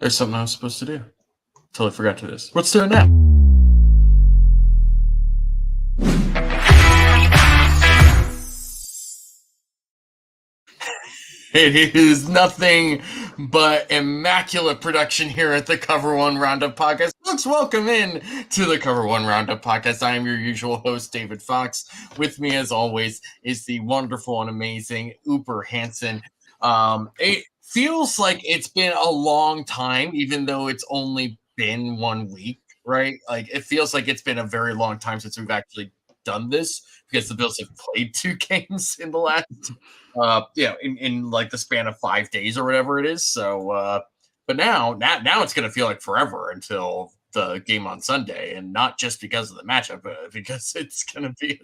There's something I was supposed to do. Totally forgot to do this. Let's do it now. It is nothing but immaculate production here at the Cover One Roundup podcast. Folks, welcome in to the Cover One Roundup podcast. I am your usual host, David Fox. With me, as always, is the wonderful and amazing UberHansen. It feels like it's been a long time, even though it's only been 1 week, right? Like it feels like it's been a very long time since we've actually done this because the Bills have played 2 games in the last in like the span of 5 days or whatever it is. So, but now it's going to feel like forever until the game on Sunday, and not just because of the matchup, but because it's going to be,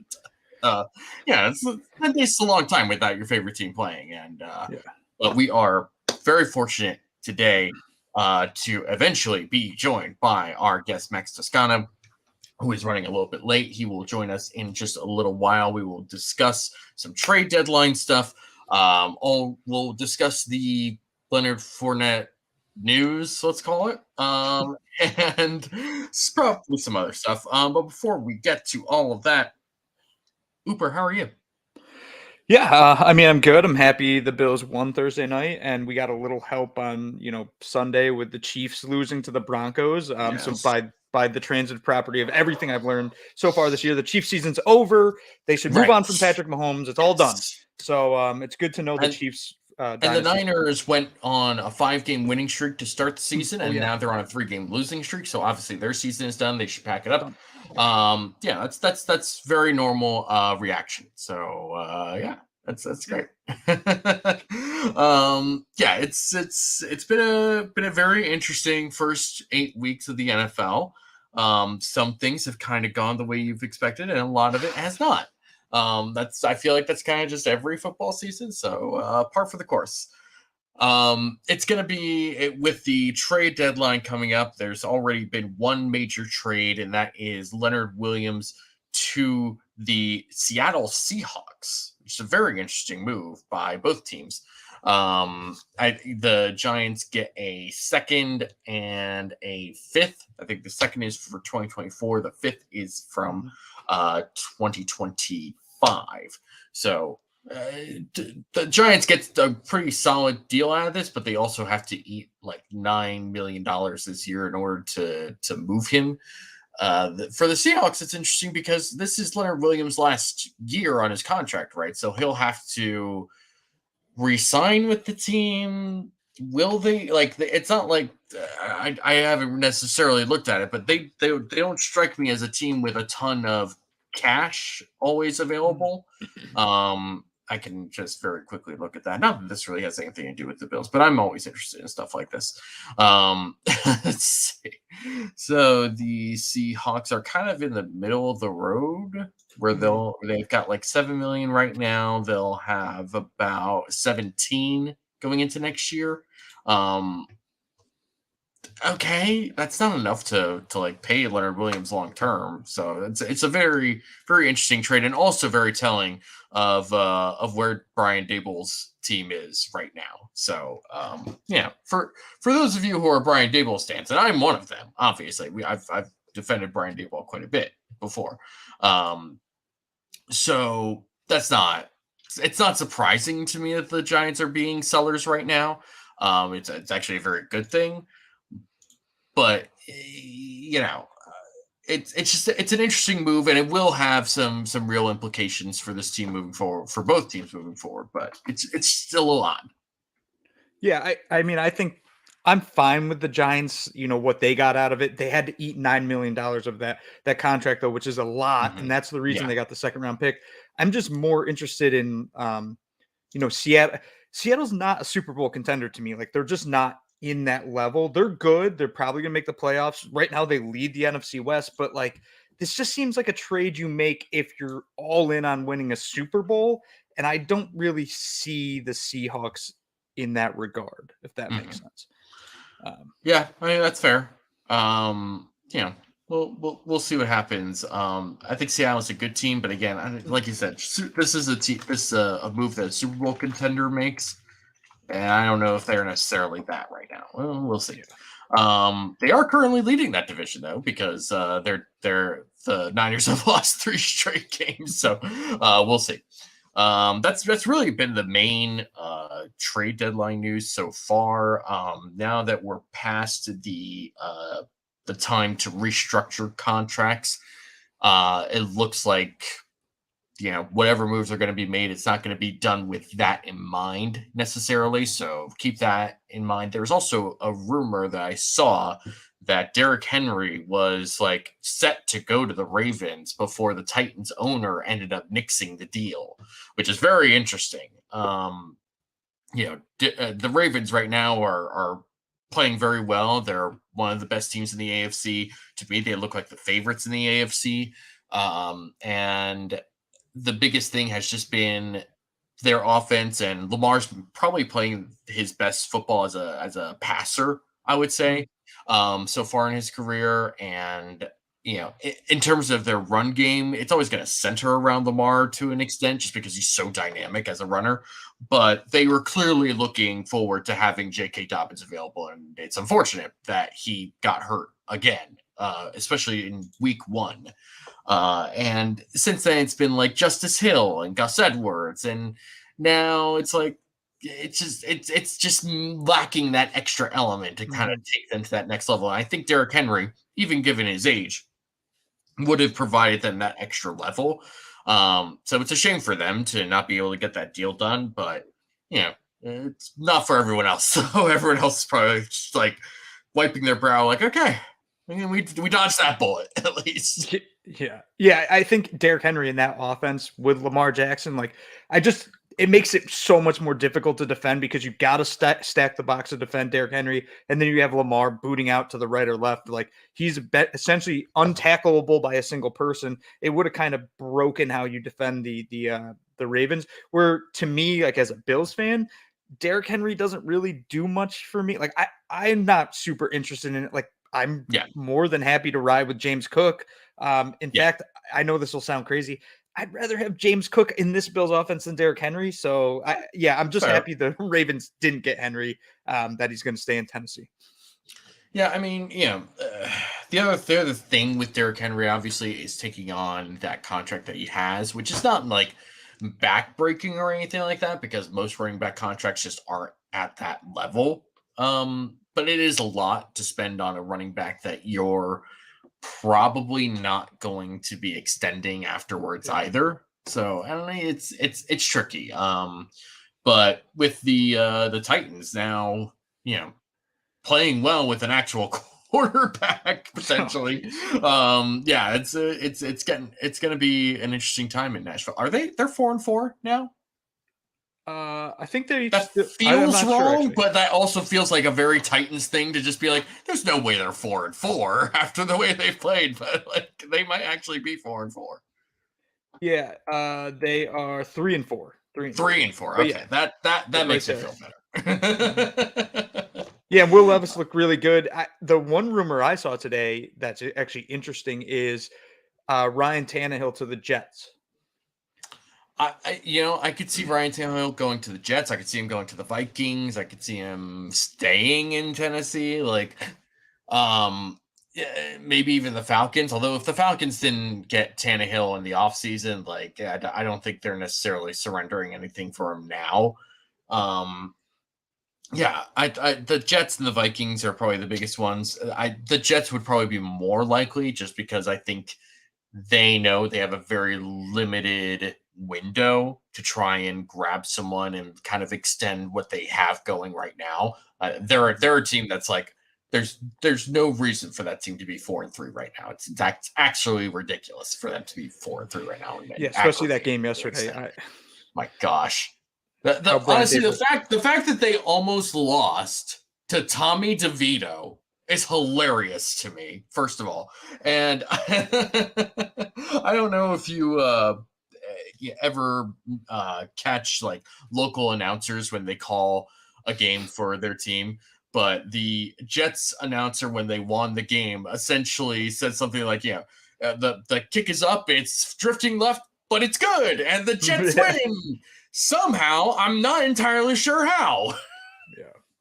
it's a long time without your favorite team playing. And, but we are very fortunate today to eventually be joined by our guest, Max Toscano, who is running a little bit late. He will join us in just a little while. We will discuss some trade deadline stuff. We'll discuss the Leonard Fournette news, let's call it, and probably some other stuff. But before we get to all of that, Uber, how are you? Yeah, I'm good. I'm happy the Bills won Thursday night, and we got a little help on, Sunday with the Chiefs losing to the Broncos. Yes. So by the transitive property of everything I've learned so far this year, the Chiefs season's over. They should move on from Patrick Mahomes. It's all done. So it's good to know the Chiefs. And the Niners went on a 5-game winning streak to start the season, and now they're on a 3-game losing streak. So obviously their season is done. They should pack it up. That's very normal reaction. So that's great. It's been a very interesting first 8 weeks of the NFL. Some things have kind of gone the way you've expected, and a lot of it has not. I feel like that's kind of just every football season. So par for the course. It's going to be with the trade deadline coming up. There's already been one major trade, and that is Leonard Williams to the Seattle Seahawks, which is a very interesting move by both teams. The Giants get a second and a fifth. I think the second is for 2024. The fifth is from 2025. So the Giants get a pretty solid deal out of this, but they also have to eat like $9 million this year in order to move him. For the Seahawks, it's interesting because this is Leonard Williams' last year on his contract, right? So he'll have to re-sign with the team. Will they? It's not like I haven't necessarily looked at it, but they don't strike me as a team with a ton of cash always available. I can just very quickly look at that. Not that this really has anything to do with the Bills, but I'm always interested in stuff like this. Let's see. So the Seahawks are kind of in the middle of the road where they've got like $7 million right now. They'll have about 17 going into next year. Okay, that's not enough to like pay Leonard Williams long term. So it's a very, very interesting trade, and also very telling of where Brian Daboll's team is right now. So for those of you who are Brian Daboll stands, and I'm one of them, obviously I've defended Brian Daboll quite a bit before. So it's not surprising to me that the Giants are being sellers right now. It's actually a very good thing. But it's an interesting move, and it will have some real implications for this team moving forward, for both teams moving forward. But it's still a lot. Yeah, I think I'm fine with the Giants. What they got out of it. They had to eat $9 million of that contract, though, which is a lot, and that's the reason they got the second round pick. I'm just more interested in Seattle. Seattle's not a Super Bowl contender to me. Like, they're just not in that level. They're good. They're probably going to make the playoffs. Right now, they lead the NFC West, but like, this just seems like a trade you make if you're all in on winning a Super Bowl. And I don't really see the Seahawks in that regard, if that makes sense. Yeah, I mean, that's fair. We'll see what happens. I think Seattle's a good team, but again, like you said, this is a move that a Super Bowl contender makes. And I don't know if they're necessarily that right now. Well, we'll see. They are currently leading that division though, because the Niners have lost 3 straight games. So we'll see. That's really been the main trade deadline news so far. Now that we're past the time to restructure contracts, it looks like whatever moves are going to be made, it's not going to be done with that in mind necessarily. So keep that in mind. There's also a rumor that I saw that Derrick Henry was like set to go to the Ravens before the Titans owner ended up nixing the deal, which is very interesting. The Ravens right now are playing very well. They're one of the best teams in the AFC. To me, they look like the favorites in the AFC. And the biggest thing has just been their offense, and Lamar's probably playing his best football as a passer, I would say, so far in his career. And in terms of their run game, it's always going to center around Lamar to an extent, just because he's so dynamic as a runner. But they were clearly looking forward to having J.K. Dobbins available, and it's unfortunate that he got hurt again, especially in week 1. And since then, it's been like Justice Hill and Gus Edwards, and now it's like it's just lacking that extra element to kind of take them to that next level. And I think Derrick Henry, even given his age, would have provided them that extra level. So it's a shame for them to not be able to get that deal done, but it's not for everyone else. So everyone else is probably just like wiping their brow, like, okay, we dodged that bullet at least. Yeah. I think Derrick Henry in that offense with Lamar Jackson, it makes it so much more difficult to defend, because you got to stack the box to defend Derrick Henry, and then you have Lamar booting out to the right or left. Like, he's essentially untackleable by a single person. It would have kind of broken how you defend the Ravens. Where, to me, like as a Bills fan, Derrick Henry doesn't really do much for me. Like, I'm not super interested in it. Like, I'm more than happy to ride with James Cook. In fact, I know this will sound crazy, I'd rather have James Cook in this Bills offense than Derrick Henry. So I'm just happy the Ravens didn't get Henry, that he's going to stay in Tennessee. Yeah, I mean, the other thing with Derrick Henry obviously is taking on that contract that he has, which is not like backbreaking or anything like that, because most running back contracts just aren't at that level. But it is a lot to spend on a running back that you're probably not going to be extending afterwards either. So I don't know, it's tricky. But with the Titans now, playing well with an actual quarterback potentially, it's going to be an interesting time in Nashville. They're 4-4 now? I think that feels wrong, sure, but that also feels like a very Titans thing to just be like, there's no way they're 4-4 after the way they played, but like they might actually be 4-4. Yeah, they are 3-4. 3-4. Okay, yeah. That makes it feel better. Yeah, Will Levis looked really good. The one rumor I saw today that's actually interesting is Ryan Tannehill to the Jets. I could see Ryan Tannehill going to the Jets. I could see him going to the Vikings. I could see him staying in Tennessee. Like, maybe even the Falcons. Although if the Falcons didn't get Tannehill in the offseason, like, I don't think they're necessarily surrendering anything for him now. The Jets and the Vikings are probably the biggest ones. The Jets would probably be more likely, just because I think they know they have a very limited window to try and grab someone and kind of extend what they have going right now. They're a team that's like, there's no reason for that team to be 4-3 right now. It's actually ridiculous for them to be 4-3 right now. Yeah, especially that game yesterday. My gosh, honestly, the fact that they almost lost to Tommy DeVito is hilarious to me, first of all. And I don't know if you ever catch like local announcers when they call a game for their team, but the Jets announcer, when they won the game, essentially said something like, the kick is up, it's drifting left, but it's good, and the Jets win. Somehow, I'm not entirely sure how.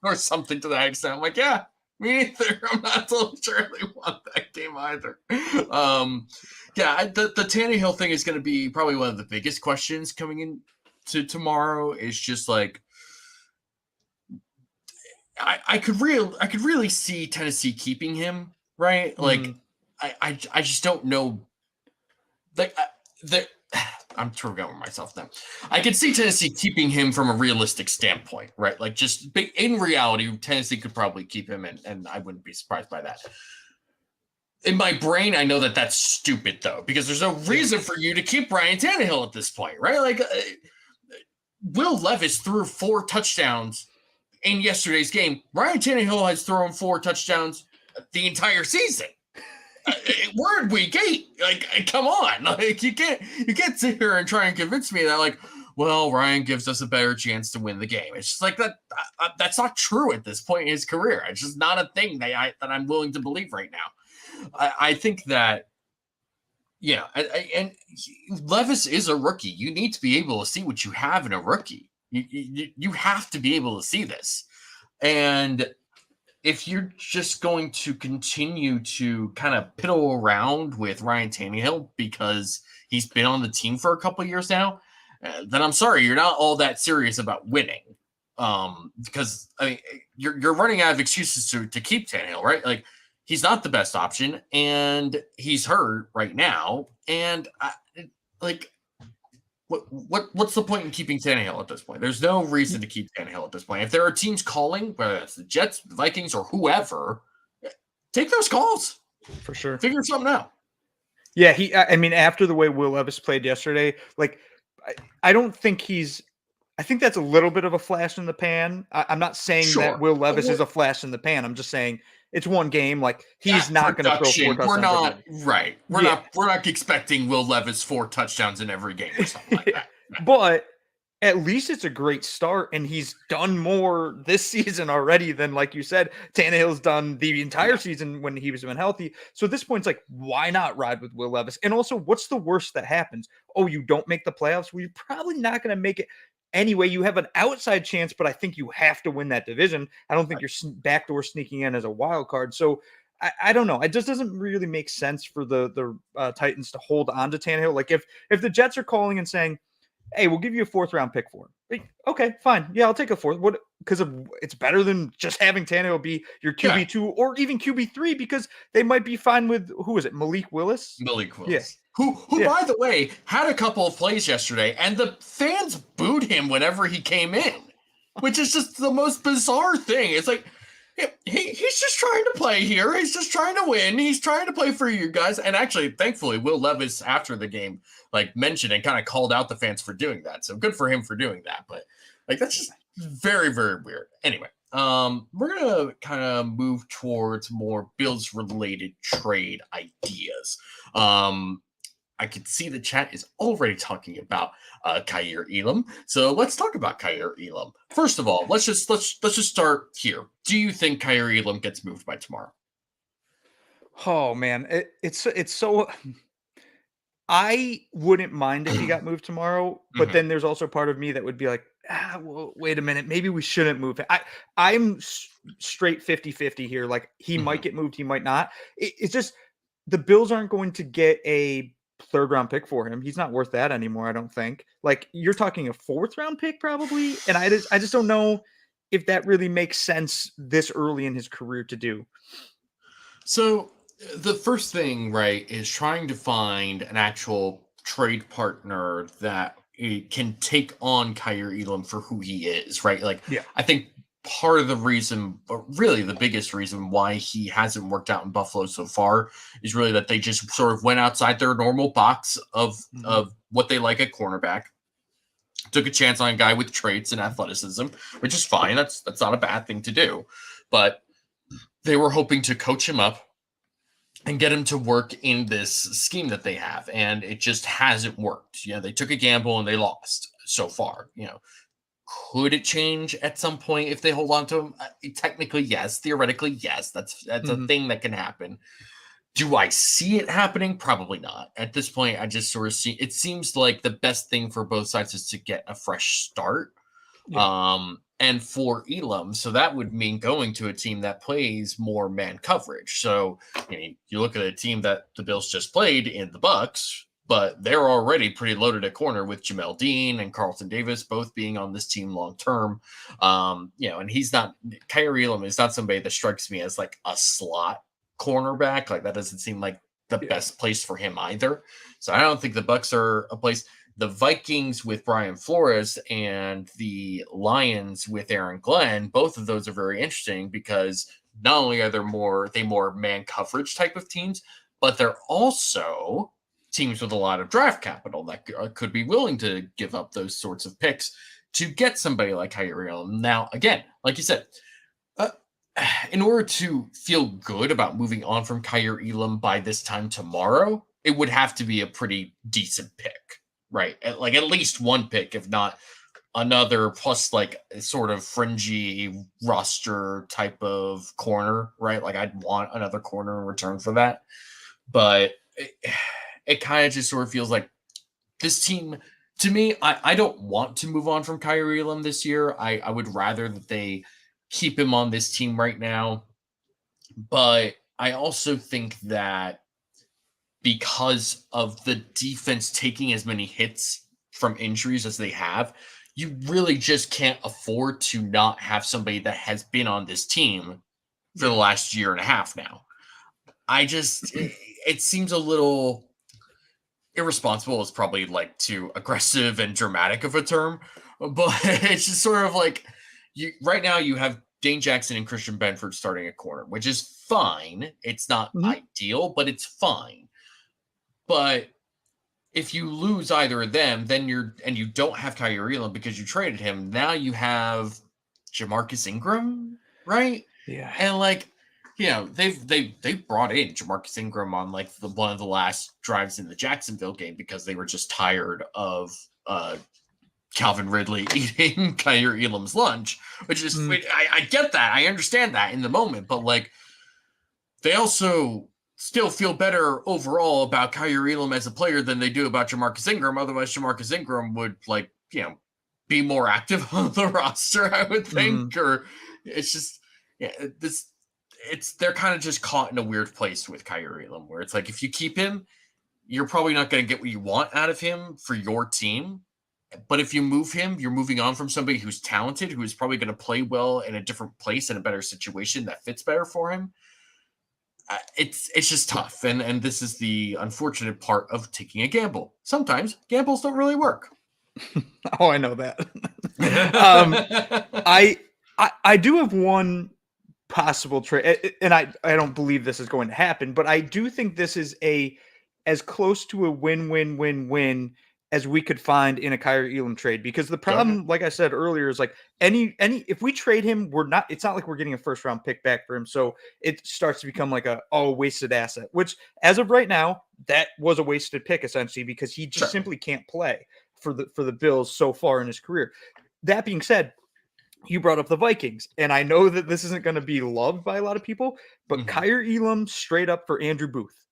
or something to that extent. I'm like, yeah, me neither. I'm not totally sure I really want that game either. The Tannehill thing is going to be probably one of the biggest questions coming in to tomorrow. Is just like I could really see Tennessee keeping him, right? Like I just don't know. Like I'm forgetting myself now. I could see Tennessee keeping him from a realistic standpoint, right? Like just in reality, Tennessee could probably keep him, and I wouldn't be surprised by that. In my brain, I know that that's stupid though, because there's no reason for you to keep Ryan Tannehill at this point, right? Like Will Levis threw 4 touchdowns in yesterday's game. Ryan Tannehill has thrown 4 touchdowns the entire season. We're in week 8. Like, come on. Like, you can't sit here and try and convince me that, like, well, Ryan gives us a better chance to win the game. It's just like that. That's not true at this point in his career. It's just not a thing that I'm willing to believe right now. I think that, and Levis is a rookie. You need to be able to see what you have in a rookie. You have to be able to see this. And if you're just going to continue to kind of piddle around with Ryan Tannehill because he's been on the team for a couple of years now, then I'm sorry, you're not all that serious about winning. Because I mean, you're running out of excuses to keep Tannehill, right? Like, he's not the best option, and he's hurt right now. And what's the point in keeping Tannehill at this point? There's no reason to keep Tannehill at this point. If there are teams calling, whether that's the Jets, the Vikings, or whoever, take those calls for sure. Figure something out. Yeah, I mean, after the way Will Levis played yesterday, like, I don't think I think that's a little bit of a flash in the pan. I'm not saying that Will Levis is a flash in the pan. I'm just saying it's one game. Like, he's not going to throw 4 touchdowns. We're not right. We're not expecting Will Levis 4 touchdowns in every game or something like that. But at least it's a great start, and he's done more this season already than, like you said, Tannehill's done the entire season when he was been healthy. So at this point, it's like, why not ride with Will Levis? And also, what's the worst that happens? Oh, you don't make the playoffs? Well, you're probably not going to make it anyway. You have an outside chance, but I think you have to win that division. I don't think you're backdoor sneaking in as a wild card. So I don't know. It just doesn't really make sense for the Titans to hold on to Tannehill. Like, if the Jets are calling and saying, hey, we'll give you a 4th round pick for him. Okay, fine. Yeah, I'll take a 4th. What? Because it's better than just having Tannehill be your QB2 or even QB3, because they might be fine with, who is it? Malik Willis? Malik Willis. Yeah. Who by the way, had a couple of plays yesterday, and the fans booed him whenever he came in, which is just the most bizarre thing. It's like, he's just trying to play here. He's just trying to win. He's trying to play for you guys. And actually, thankfully, Will Levis, after the game, like, mentioned and kind of called out the fans for doing that. So good for him for doing that. But, like, that's just very, very weird. Anyway, we're going to kind of move towards more Bills-related trade ideas. I can see the chat is already talking about Kaiir Elam. So let's talk about Kaiir Elam. First of all, let's just start here. Do you think Kaiir Elam gets moved by tomorrow? Oh man, it's so. I wouldn't mind if he got moved tomorrow, but then there's also part of me that would be like, well, wait a minute, maybe we shouldn't move it. I'm straight 50-50 here. Like, he might get moved, he might not. It's just the Bills aren't going to get a 3rd round pick for him. He's not worth that anymore, I don't think. Like, you're talking a 4th round pick probably, and I just don't know if that really makes sense this early in his career to do. So the first thing, right, is trying to find an actual trade partner that can take on Kaiir Elam for who he is, right? Like, I think part of the reason, but really the biggest reason why he hasn't worked out in Buffalo so far is really that they just sort of went outside their normal box of what they like at cornerback. Took a chance on a guy with traits and athleticism, which is fine. That's not a bad thing to do. But they were hoping to coach him up and get him to work in this scheme that they have. And it just hasn't worked. They took a gamble and they lost so far. Could it change at some point if they hold on to him? Technically, yes. Theoretically, yes. That's a thing that can happen. Do I see it happening? Probably not. At this point, I just sort of see it seems like the best thing for both sides is to get a fresh start. And for Elam, so that would mean going to a team that plays more man coverage. So you look at a team that the Bills just played in the Bucs, but they're already pretty loaded at corner with Jamel Dean and Carlton Davis both being on this team long term. And Kaiir Elam is not somebody that strikes me as like a slot cornerback. Like that doesn't seem like the best place for him either. So I don't think the Bucs are a place. The Vikings with Brian Flores and the Lions with Aaron Glenn, both of those are very interesting because not only are they more man coverage type of teams, but they're also teams with a lot of draft capital that could be willing to give up those sorts of picks to get somebody like Kaiir Elam. Now, again, like you said, in order to feel good about moving on from Kaiir Elam by this time tomorrow, it would have to be a pretty decent pick, right? At least one pick, if not another, plus like sort of fringy roster type of corner, right? Like I'd want another corner in return for that. But it kind of just sort of feels like this team, to me, I don't want to move on from Kaiir Elam this year. I would rather that they keep him on this team right now. But I also think that because of the defense taking as many hits from injuries as they have, you really just can't afford to not have somebody that has been on this team for the last year and a half now. It seems a little irresponsible is probably like too aggressive and dramatic of a term, but it's just sort of like right now you have Dane Jackson and Christian Benford starting at corner, which is fine. It's not ideal, but it's fine. But if you lose either of them, then you don't have Kaiir Elam because you traded him. Now you have Jamarcus Ingram, right? Yeah. And like, they brought in Jamarcus Ingram on like one of the last drives in the Jacksonville game because they were just tired of Calvin Ridley eating Kaiir Elam's lunch, which is I get that. I understand that in the moment, but like they also still feel better overall about Kaiir Elam as a player than they do about Jamarcus Ingram. Otherwise, Jamarcus Ingram would be more active on the roster, I would think. Or it's just they're kind of just caught in a weird place with Kaiir Elam, where it's like if you keep him, you're probably not going to get what you want out of him for your team. But if you move him, you're moving on from somebody who's talented, who is probably going to play well in a different place, in a better situation that fits better for him. It's just tough. And this is the unfortunate part of taking a gamble. Sometimes gambles don't really work. Oh, I know that. I do have one possible trade, and I don't believe this is going to happen, but I do think this is as close to a win-win-win-win as we could find in a Kaiir Elam trade, because the problem, like I said earlier, is like if we trade him, it's not like we're getting a first round pick back for him. So it starts to become like a wasted asset, which as of right now, that was a wasted pick essentially, because he just simply can't play for the Bills so far in his career. That being said, you brought up the Vikings, and I know that this isn't going to be loved by a lot of people, but Kaiir Elam straight up for Andrew Booth.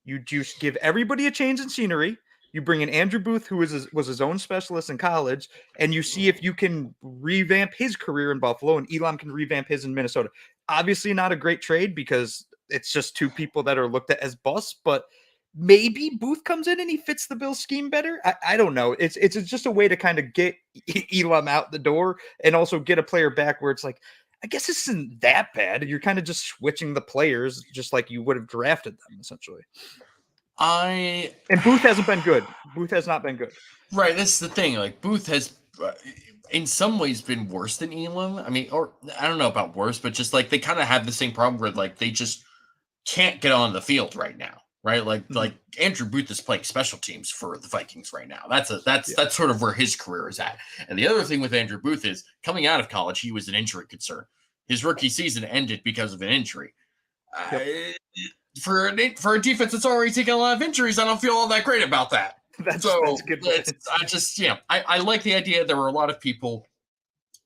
You just give everybody a change in scenery. You bring in Andrew Booth, who was his own specialist in college, and you see if you can revamp his career in Buffalo, and Elam can revamp his in Minnesota. Obviously not a great trade because it's just two people that are looked at as busts, but maybe Booth comes in and he fits the Bills scheme better. I don't know. It's just a way to kind of get Elam out the door and also get a player back where it's like, I guess this isn't that bad. You're kind of just switching the players just like you would have drafted them, essentially. And Booth hasn't been good. Booth has not been good. Right, that's the thing. Like Booth has, in some ways, been worse than Elam. I mean, or I don't know about worse, but just like they kind of have the same problem where like they just can't get on the field right now. Right, like Andrew Booth is playing special teams for the Vikings right now. That's sort of where his career is at. And the other thing with Andrew Booth is coming out of college, he was an injury concern. His rookie season ended because of an injury. For a defense that's already taken a lot of injuries, I don't feel all that great about that. That's good. I like the idea. There were a lot of people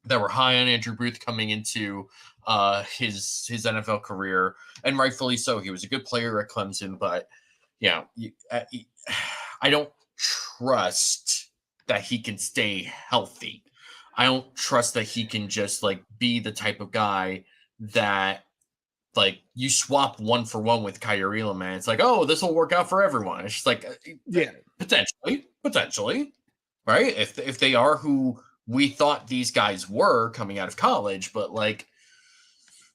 that were high on Andrew Booth coming into his NFL career, and rightfully so. He was a good player at Clemson, but I don't trust that he can stay healthy. I don't trust that he can just like be the type of guy that like you swap 1-for-1 with Kaiir Elam, and it's like, oh, this will work out for everyone. It's just like, Yeah, potentially, right? If they are who we thought these guys were coming out of college, but like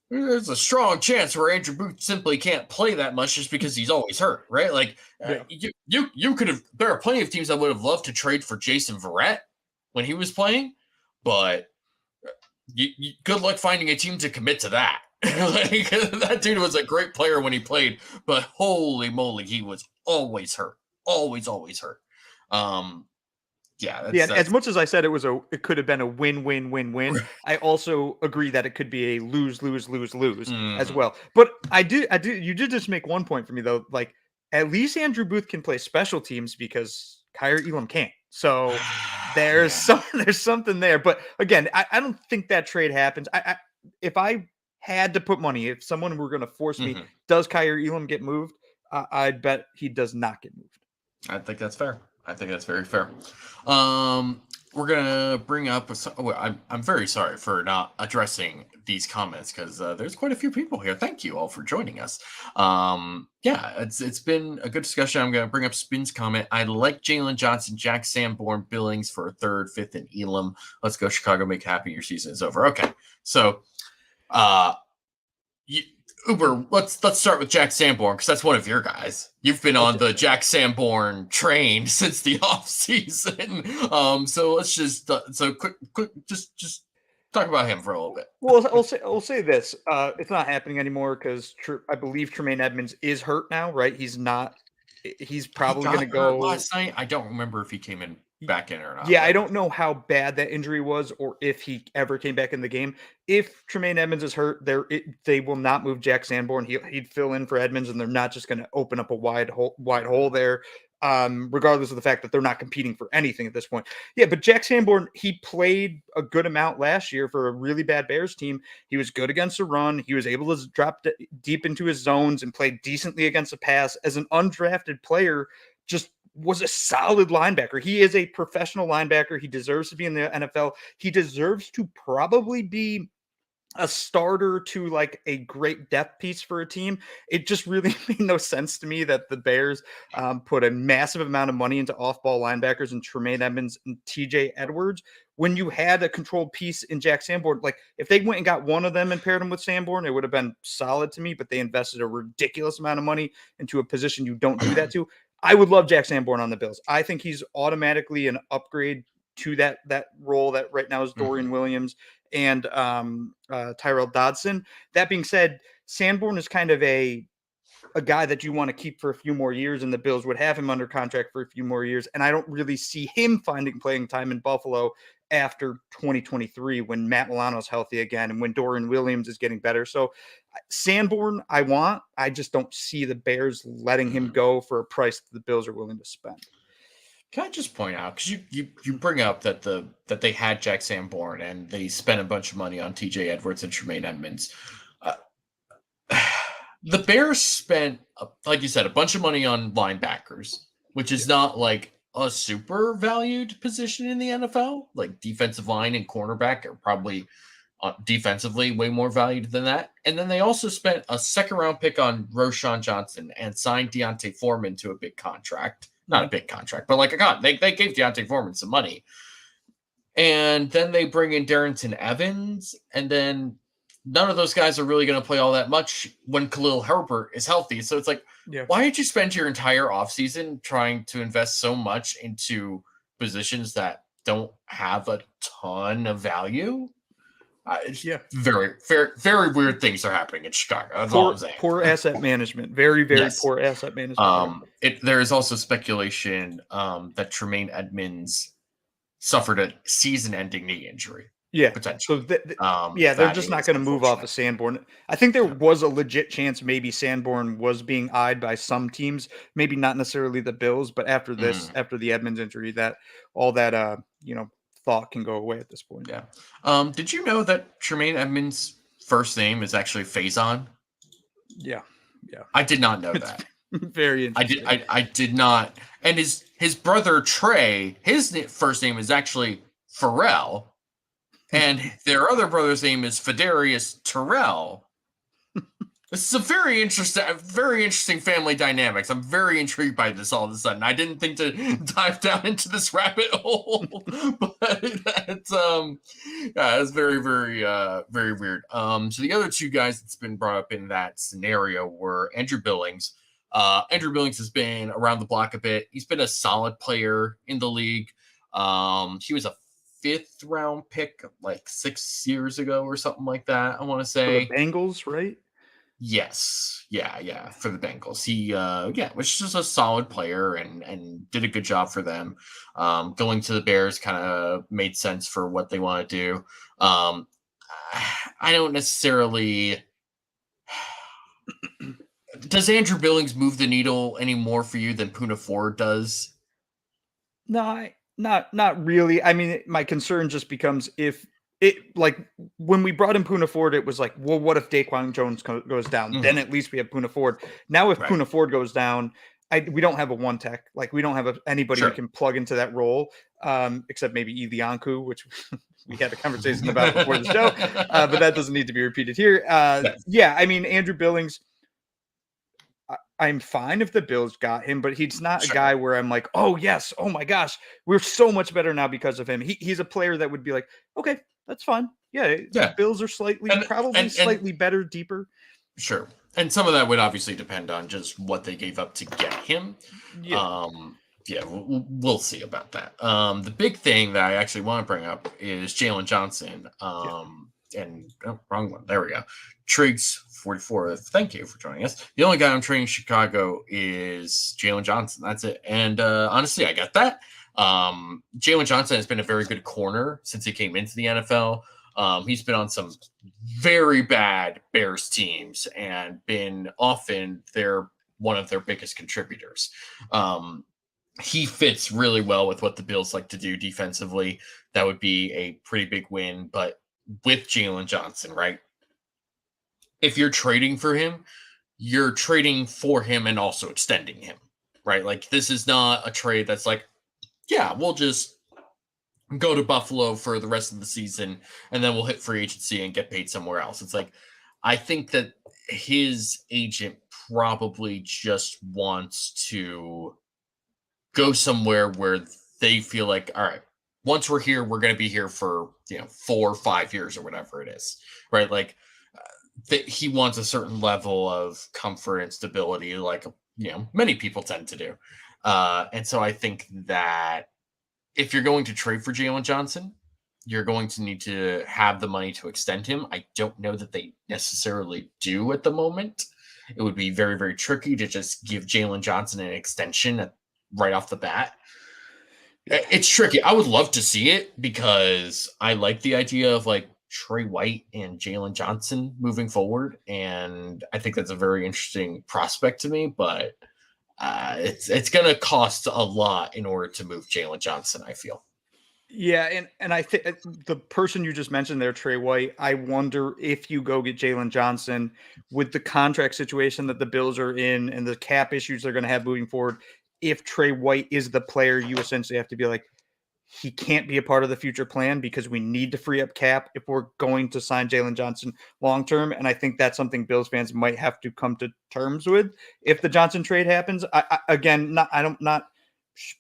there's a strong chance where Andrew Booth simply can't play that much just because he's always hurt, right? Like you could have. There are plenty of teams that would have loved to trade for Jason Verrett when he was playing, but good luck finding a team to commit to that. Like that dude was a great player when he played, but holy moly, he was always hurt, always hurt. That's as much as I said it could have been a win-win-win-win. I also agree that it could be a lose-lose-lose-lose as well. But you did just make one point for me though. Like at least Andrew Booth can play special teams because Kaiir Elam can't. So there's something there. But again, I don't think that trade happens. If I had to put money, if someone were going to force me, does Kaiir Elam get moved? I'd bet he does not get moved. I think that's fair. I think that's very fair. We're gonna bring up. I'm very sorry for not addressing these comments because there's quite a few people here. Thank you all for joining us. It's been a good discussion. I'm gonna bring up Spin's comment. I like Jalen Johnson, Jack Sanborn, Billings for a 3rd, 5th, and Elam. Let's go Chicago. Make happy. Your season is over. Okay, so Uber, let's start with Jack Sanborn because that's one of your guys. You've been on the Jack Sanborn train since the offseason. So let's just quick, just talk about him for a little bit. Well, I'll say this: it's not happening anymore because I believe Tremaine Edmonds is hurt now. Right? He's not. He's probably going to go last night. I don't remember if he came in back in or not. Yeah, I don't know how bad that injury was or if he ever came back in the game. If Tremaine Edmonds is hurt, they will not move Jack Sanborn. He'd fill in for Edmonds, and they're not just going to open up a wide hole there, regardless of the fact that they're not competing for anything at this point. Yeah, but Jack Sanborn, he played a good amount last year for a really bad Bears team. He was good against the run. He was able to drop deep into his zones and play decently against the pass. As an undrafted player, just was a solid linebacker. He is a professional linebacker. He deserves to be in the NFL. He deserves to probably be a starter to like a great depth piece for a team. It just really made no sense to me that the Bears put a massive amount of money into off-ball linebackers and Tremaine Edmonds and TJ Edwards when you had a controlled piece in Jack Sanborn. Like if they went and got one of them and paired him with Sanborn, it would have been solid to me, but they invested a ridiculous amount of money into a position you don't do that to. I would love Jack Sanborn on the Bills. I think he's automatically an upgrade to that role that right now is Dorian Williams and Tyrell Dodson. That being said, Sanborn is kind of a guy that you want to keep for a few more years, and the Bills would have him under contract for a few more years. And I don't really see him finding playing time in Buffalo after 2023 when Matt Milano's healthy again and when Dorian Williams is getting better. So Sanborn, I just don't see the Bears letting him go for a price that the Bills are willing to spend. Can I just point out, because you bring up that they had Jack Sanborn and they spent a bunch of money on TJ Edwards and Tremaine Edmonds. The Bears spent, like you said, a bunch of money on linebackers, which is not like a super valued position in the NFL. Like defensive line and cornerback are probably defensively way more valued than that. And then they also spent a 2nd-round pick on Roschon Johnson and signed D'Onta Foreman to a big contract. Not a big contract, but like they gave D'Onta Foreman some money. And then they bring in Darrington Evans, and then none of those guys are really going to play all that much when Khalil Herbert is healthy. So it's like, why did you spend your entire offseason trying to invest so much into positions that don't have a ton of value? Very, very, very weird things are happening in Chicago. That's all I'm saying. Poor asset management. Very, very poor asset management. There is also speculation that Tremaine Edmonds suffered a season-ending knee injury. Yeah, potentially. So they're just not going to move off of Sanborn. I think there was a legit chance maybe Sanborn was being eyed by some teams, maybe not necessarily the Bills, but after this, after the Edmonds injury, that all that thought can go away at this point. Yeah. Did you know that Tremaine Edmonds' first name is actually Faison? Yeah. I did not know that. Very interesting. I did not. And his brother Trey, his first name is actually Pharrell. and their other brother's name is Fedarius Terrell. This is a very interesting family dynamics. I'm very intrigued by this all of a sudden. I didn't think to dive down into this rabbit hole, but that's it's very, very, very weird. So the other two guys that's been brought up in that scenario were Andrew Billings. Andrew Billings has been around the block a bit. He's been a solid player in the league. He was a 5th round pick like 6 years ago or something like that. I want to say for the Bengals, right? Yes. Yeah. For the Bengals. He was just a solid player and did a good job for them. Going to the Bears kind of made sense for what they want to do. I don't necessarily. Does Andrew Billings move the needle any more for you than Poona Ford does? No, not really. I mean, my concern just becomes if it, like, when we brought in Poona Ford, it was like, well, what if Daquan Jones goes down? Mhm. Then at least we have Poona Ford. Now, if Right. Poona Ford goes down, we don't have a one tech. Like, we don't have anybody Sure. who can plug into that role, except maybe Ilianku, which we had a conversation about before the show, but that doesn't need to be repeated here. Yes. Yeah, I mean, Andrew Billings, I'm fine if the Bills got him, but he's not Sure. a guy where I'm like, oh yes, oh my gosh, we're so much better now because of him. He's a player that would be like, okay, that's fine. Yeah, the Bills are slightly better, deeper. Sure. And some of that would obviously depend on just what they gave up to get him. Yeah. We'll see about that. The big thing that I actually want to bring up is Jalen Johnson. Wrong one. There we go. Triggs 44. Thank you for joining us. The only guy I'm trading Chicago is Jalen Johnson. That's it. And honestly, I get that. Jalen Johnson has been a very good corner since he came into the NFL. He's been on some very bad Bears teams and been often one of their biggest contributors. He fits really well with what the Bills like to do defensively. That would be a pretty big win. But with Jalen Johnson, right? If you're trading for him, you're trading for him and also extending him, right? Like, this is not a trade that's like, yeah, we'll just go to Buffalo for the rest of the season and then we'll hit free agency and get paid somewhere else. It's like, I think that his agent probably just wants to go somewhere where they feel like, all right, once we're here, we're going to be here for 4 or 5 years or whatever it is, right? Like, he wants a certain level of comfort and stability, like many people tend to do. And so I think that if you're going to trade for Jalen Johnson, you're going to need to have the money to extend him. I don't know that they necessarily do at the moment. It would be very, very tricky to just give Jalen Johnson an extension right off the bat. It's tricky. I would love to see it because I like the idea of like Trey White and Jalen Johnson moving forward. And I think that's a very interesting prospect to me, but it's going to cost a lot in order to move Jalen Johnson, I feel. Yeah, and I think the person you just mentioned there, Trey White, I wonder if you go get Jalen Johnson with the contract situation that the Bills are in and the cap issues they're going to have moving forward, if Trey White is the player you essentially have to be like, he can't be a part of the future plan because we need to free up cap if we're going to sign Jalen Johnson long term. And I think that's something Bills fans might have to come to terms with if the Johnson trade happens. I'm not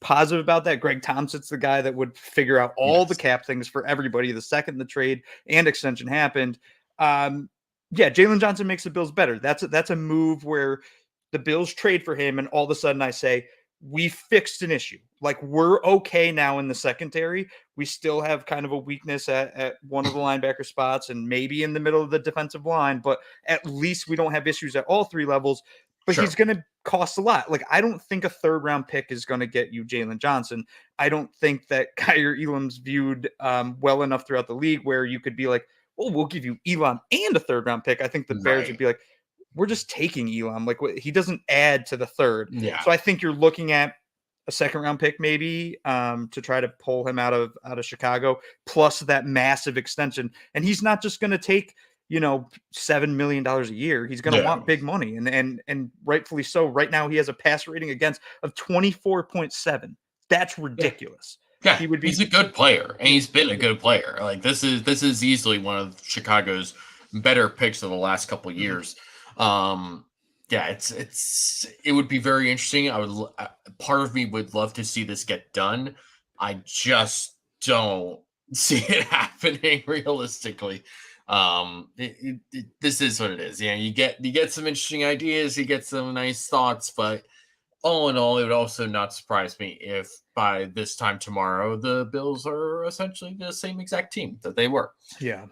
positive about that. Greg Thompson's the guy that would figure out all the cap things for everybody the second the trade and extension happened. Jalen Johnson makes the Bills better. That's a move where the Bills trade for him, and all of a sudden I say, we fixed an issue. Like, we're okay now in the secondary. We still have kind of a weakness at one of the linebacker spots and maybe in the middle of the defensive line, but at least we don't have issues at all 3 levels. But He's going to cost a lot. Like, I don't think a 3rd round pick is going to get you Jalen Johnson. I don't think that Kaiir Elam's viewed well enough throughout the league where you could be like, well, we'll give you Elam and a 3rd round pick. I think the Bears would be like, we're just taking Elam. Like, he doesn't add to the 3rd. Yeah. So I think you're looking at a 2nd round pick maybe to try to pull him out of Chicago, plus that massive extension. And he's not just going to take, $7 million a year. He's going to want big money, and rightfully so. Right now he has a pass rating against of 24.7. That's ridiculous. Yeah, he would be. he's a good player, and he's been a good player. Like this is easily one of Chicago's better picks of the last couple of years. Yeah, it would be very interesting. Part of me would love to see this get done. I just don't see it happening realistically. This is what it is. Yeah, you get some interesting ideas, you get some nice thoughts, but all in all, it would also not surprise me if by this time tomorrow the Bills are essentially the same exact team that they were. Yeah.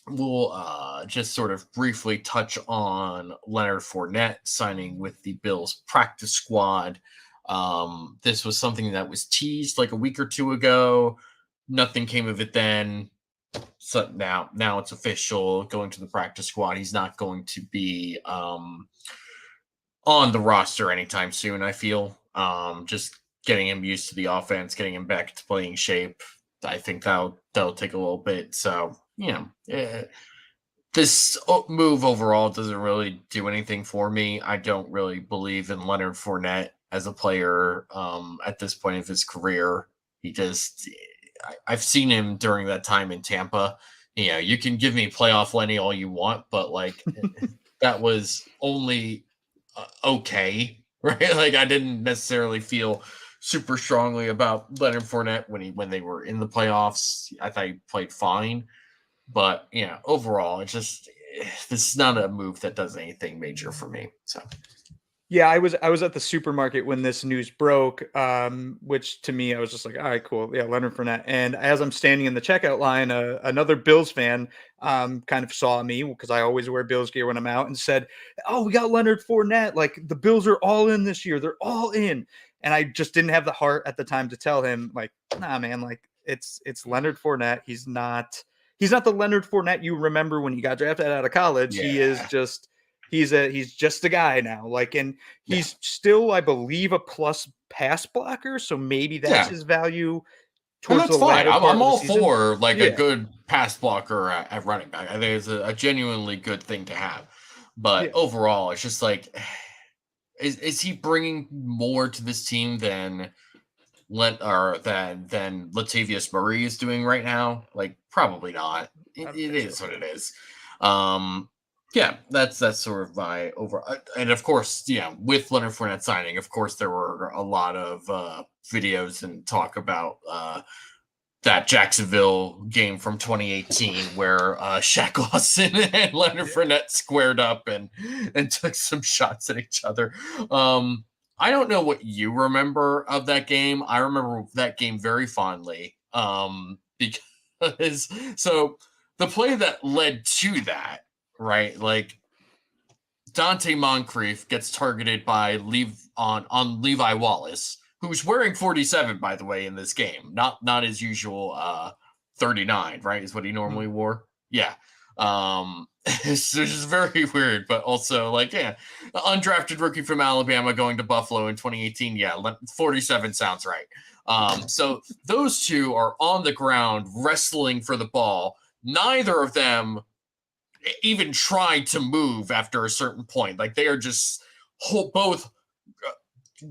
We'll just sort of briefly touch on Leonard Fournette signing with the Bills practice squad. This was something that was teased like a week or two ago. Nothing came of it then. So now it's official. Going to the practice squad. He's not going to be on the roster anytime soon, I feel. Just getting him used to the offense, getting him back to playing shape. I think that'll take a little bit. So, this move overall doesn't really do anything for me. I don't really believe in Leonard Fournette as a player at this point of his career. I've seen him during that time in Tampa. You can give me playoff Lenny all you want, but like that was only okay, right? Like I didn't necessarily feel super strongly about Leonard Fournette when they were in the playoffs. I thought he played fine, but overall, it's just this is not a move that does anything major for me. So. Yeah, I was at the supermarket when this news broke, which to me, I was just like, all right, cool. Yeah, Leonard Fournette. And as I'm standing in the checkout line, another Bills fan kind of saw me because I always wear Bills gear when I'm out and said, oh, we got Leonard Fournette. Like the Bills are all in this year. They're all in. And I just didn't have the heart at the time to tell him like, nah, man, like it's Leonard Fournette. He's not the Leonard Fournette you remember when he got drafted out of college. Yeah. He is just... He's just a guy now, like, and he's still, I believe, a plus pass blocker. So maybe that's his value towards the latter part I'm all of the season. for like a good pass blocker at running back. I think it's a genuinely good thing to have. But overall, it's just like, is he bringing more to this team than Latavius Murray is doing right now? Like, probably not. It is what it is. Yeah, that's sort of my over. And of course, with Leonard Fournette signing, of course, there were a lot of videos and talk about that Jacksonville game from 2018 where Shaq Lawson and Leonard Fournette squared up and took some shots at each other. I don't know what you remember of that game. I remember that game very fondly because the play that led to that. Right, like Dante Moncrief gets targeted by on Levi Wallace, who's wearing 47, by the way, in this game. Not his usual 39, right? Is what he normally wore. Yeah, it's just very weird, but also like undrafted rookie from Alabama going to Buffalo in 2018. Yeah, 47 sounds right. So those two are on the ground wrestling for the ball. Neither of them even tried to move after a certain point. Like they are just both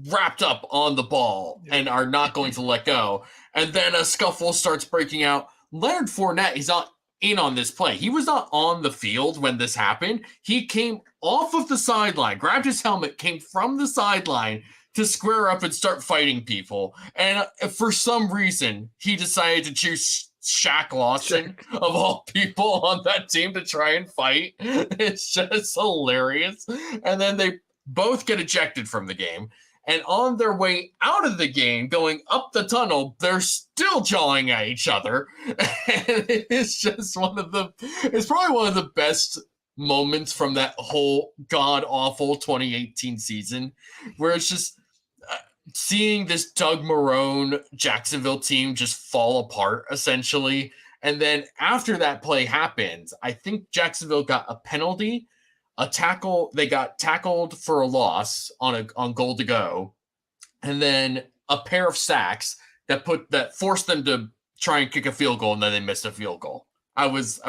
wrapped up on the ball and are not going to let go. And then a scuffle starts breaking out. Leonard Fournette is not in on this play. He was not on the field when this happened. He came off of the sideline, grabbed his helmet, came from the sideline to square up and start fighting people. And for some reason, he decided to choose Shaq Lawson of all people on that team to try and fight. It's just hilarious. And then they both get ejected from the game. And on their way out of the game, going up the tunnel, they're still jawing at each other. And it's just it's probably one of the best moments from that whole god-awful 2018 season, where it's just seeing this Doug Marrone Jacksonville team just fall apart, essentially. And then after that play happens, I think Jacksonville got a penalty, a tackle. They got tackled for a loss on goal to go, and then a pair of sacks that forced them to try and kick a field goal, and then they missed a field goal. I was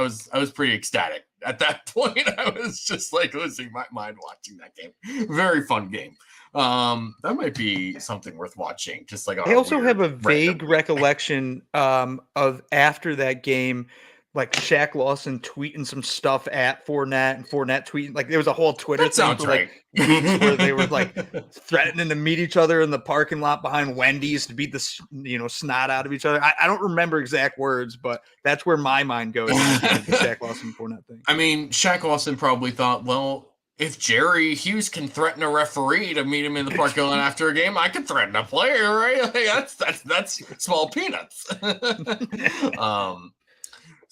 pretty ecstatic At that point, I was just like losing my mind watching that game. Very fun game. That might be something worth watching. Just like I also have a vague recollection of after that game, like Shaq Lawson tweeting some stuff at Fournette and Fournette tweeting. Like there was a whole Twitter thing for like weeks where they were like threatening to meet each other in the parking lot behind Wendy's to beat the snot out of each other. I don't remember exact words, but that's where my mind goes. Like the Shaq Lawson Fournette thing. I mean, Shaq Lawson probably thought, well, if Jerry Hughes can threaten a referee to meet him in the parking lot after a game, I can threaten a player, right? Like that's small peanuts.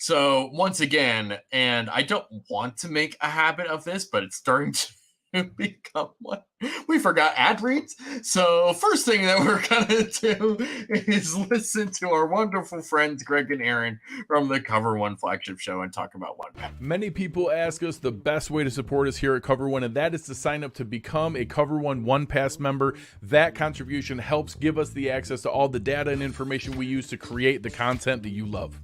So once again, and I don't want to make a habit of this, but it's starting to become one. We forgot ad reads. So first thing that we're going to do is listen to our wonderful friends, Greg and Aaron from the Cover One flagship show and talk about One Pass. Many people ask us the best way to support us here at Cover One, and that is to sign up to become a Cover One Pass member. That contribution helps give us the access to all the data and information we use to create the content that you love.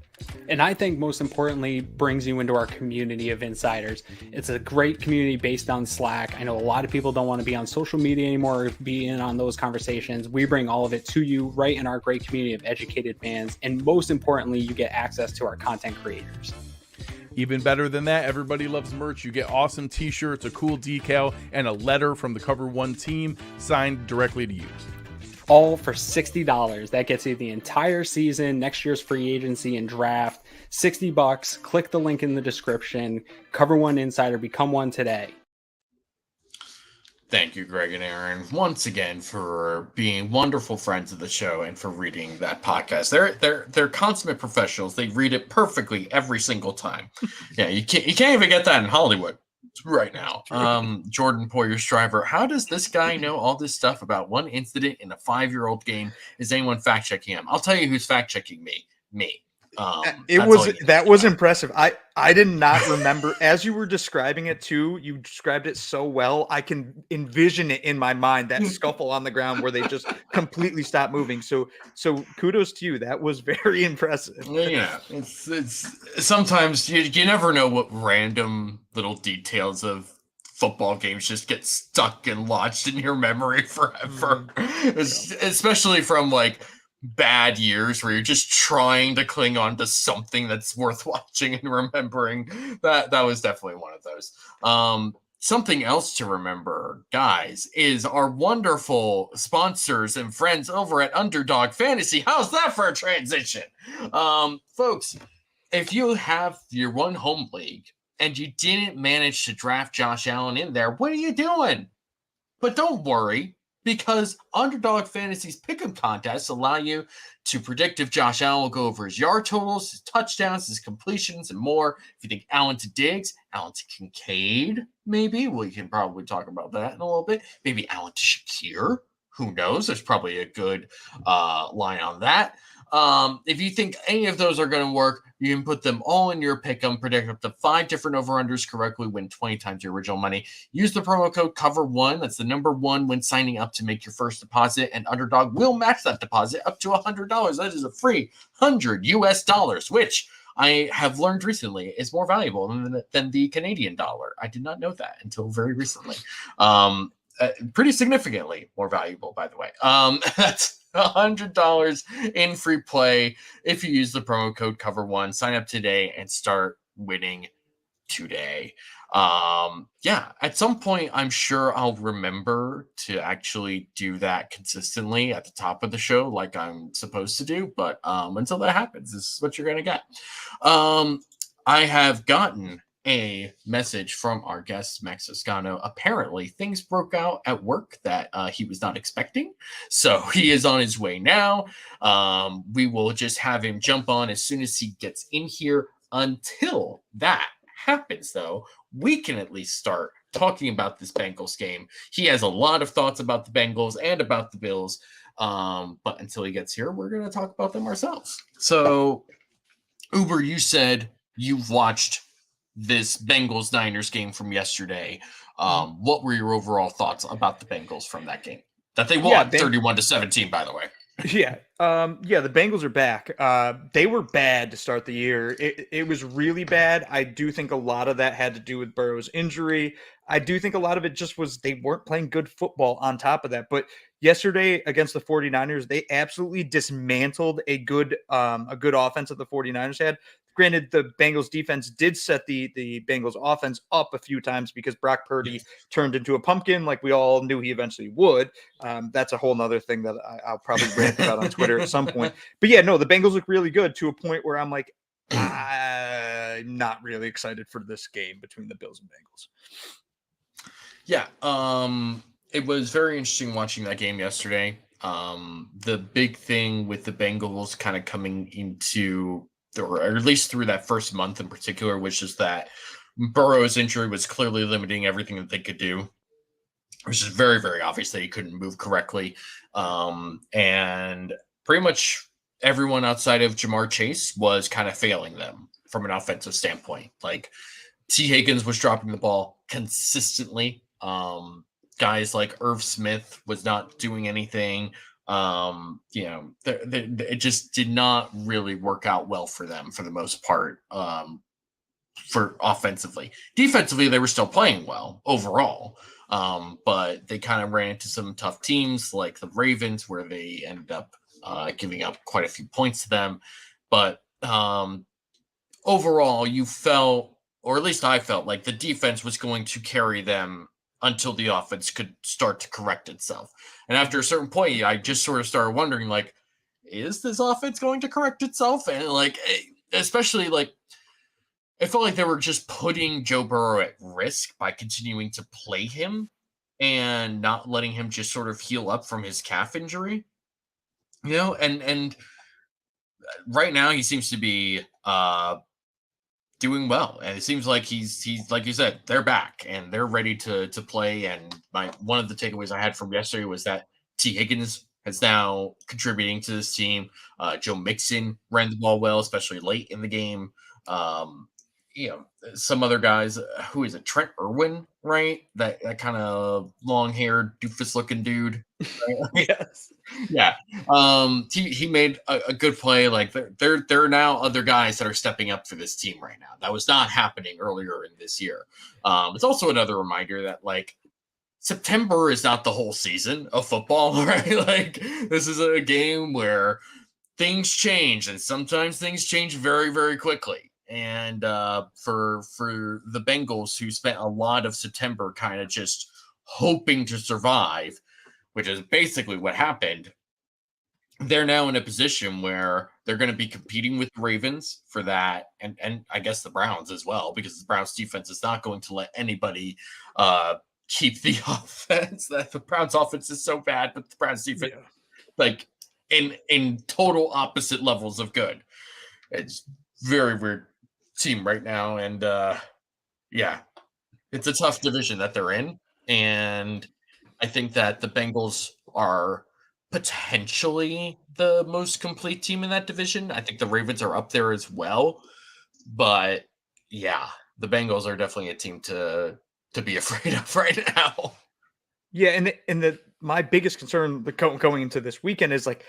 And I think most importantly, brings you into our community of insiders. It's a great community based on Slack. I know a lot of people don't want to be on social media anymore or be in on those conversations. We bring all of it to you right in our great community of educated fans. And most importantly, you get access to our content creators. Even better than that, everybody loves merch. You get awesome t-shirts, a cool decal, and a letter from the Cover One team signed directly to you. All for $60. That gets you the entire season, next year's free agency and draft. $60. Click the link in the description. Cover One Insider. Become one today. Thank you, Greg and Aaron, once again for being wonderful friends of the show and for reading that podcast. They're consummate professionals. They read it perfectly every single time. Yeah, you can't even get that in Hollywood right now. Jordan Poyer's driver. How does this guy know all this stuff about one incident in a 5-year-old game? Is anyone fact checking him? I'll tell you who's fact checking me. That was impressive. I did not remember as you were describing it too. You described it so well. I can envision it in my mind, that scuffle on the ground where they just completely stop moving. So kudos to you. That was very impressive. Yeah, it's sometimes you never know what random little details of football games just get stuck and lodged in your memory forever, especially from like bad years where you're just trying to cling on to something that's worth watching and remembering. That was definitely one of those. Something else to remember, guys, is our wonderful sponsors and friends over at Underdog Fantasy. How's that for a transition? Folks, if you have your one home league and you didn't manage to draft Josh Allen in there, what are you doing? But don't worry, because Underdog Fantasy's pick'em contests allow you to predict if Josh Allen will go over his yard totals, his touchdowns, his completions, and more. If you think Allen to Diggs, Allen to Kincaid, maybe. We can probably talk about that in a little bit. Maybe Allen to Kaiir. Who knows? There's probably a good line on that. If you think any of those are going to work, you can put them all in your pick'em, predict up to 5 different over-unders correctly, win 20 times your original money. Use the promo code COVER1. That's the number 1 when signing up to make your first deposit, and Underdog will match that deposit up to $100. That is a free $100, which I have learned recently is more valuable than the Canadian dollar. I did not know that until very recently. Pretty significantly more valuable, by the way. That's $100 in free play if you use the promo code COVER1. Sign up today and start winning today. At some point, I'm sure I'll remember to actually do that consistently at the top of the show like I'm supposed to do. But until that happens, this is what you're going to get. I have gotten a message from our guest, Max Toscano. Apparently, things broke out at work that he was not expecting. So he is on his way now. We will just have him jump on as soon as he gets in here. Until that happens, though, we can at least start talking about this Bengals game. He has a lot of thoughts about the Bengals and about the Bills. But until he gets here, we're going to talk about them ourselves. So, Uber, you said you've watched this Bengals-Niners game from yesterday. What were your overall thoughts about the Bengals from that game? That they won 31-17, by the way. Yeah. The Bengals are back. They were bad to start the year. It was really bad. I do think a lot of that had to do with Burrow's injury. I do think a lot of it just was they weren't playing good football on top of that. But yesterday against the 49ers, they absolutely dismantled a good offense that the 49ers had. Granted, the Bengals defense did set the Bengals offense up a few times because Brock Purdy turned into a pumpkin like we all knew he eventually would. That's a whole nother thing that I'll probably rant about on Twitter at some point. But yeah, no, the Bengals look really good to a point where I'm like, I'm not really excited for this game between the Bills and Bengals. Yeah, it was very interesting watching that game yesterday. The big thing with the Bengals kind of coming into, or at least through that first month in particular, which is that Burrow's injury was clearly limiting everything that they could do, which is very, very obvious that he couldn't move correctly. And pretty much everyone outside of Jamar Chase was kind of failing them from an offensive standpoint. Like T. Higgins was dropping the ball consistently. Guys like Irv Smith was not doing anything. It just did not really work out well for them for the most part. For offensively, defensively, they were still playing well overall. But they kind of ran into some tough teams like the Ravens, where they ended up giving up quite a few points to them. But overall, you felt, or at least I felt, like the defense was going to carry them until the offense could start to correct itself. And after a certain point, I just sort of started wondering, like, is this offense going to correct itself? And like, especially like, it felt like they were just putting Joe Burrow at risk by continuing to play him and not letting him just sort of heal up from his calf injury. And right now he seems to be doing well, and it seems like he's like you said, they're back and they're ready to play. And one of the takeaways I had from yesterday was that T. Higgins is now contributing to this team. Joe Mixon ran the ball well, especially late in the game. Some other guys, who is it? Trent Irwin, right? That kind of long-haired, doofus-looking dude. Right? Yes. Yeah. He made a good play. Like there are now other guys that are stepping up for this team right now. That was not happening earlier in this year. It's also another reminder that like September is not the whole season of football, right? Like this is a game where things change, and sometimes things change very, very quickly. And for the Bengals, who spent a lot of September kind of just hoping to survive, which is basically what happened, they're now in a position where they're going to be competing with the Ravens for that, and I guess the Browns as well, because the Browns defense is not going to let anybody keep the offense. That the Browns offense is so bad, but the Browns defense, like in total opposite levels of good. It's very weird team right now, and it's a tough division that they're in, and I think that the Bengals are potentially the most complete team in that division. I think the Ravens are up there as well, but yeah, the Bengals are definitely a team to be afraid of right now. Yeah, and my biggest concern going into this weekend is like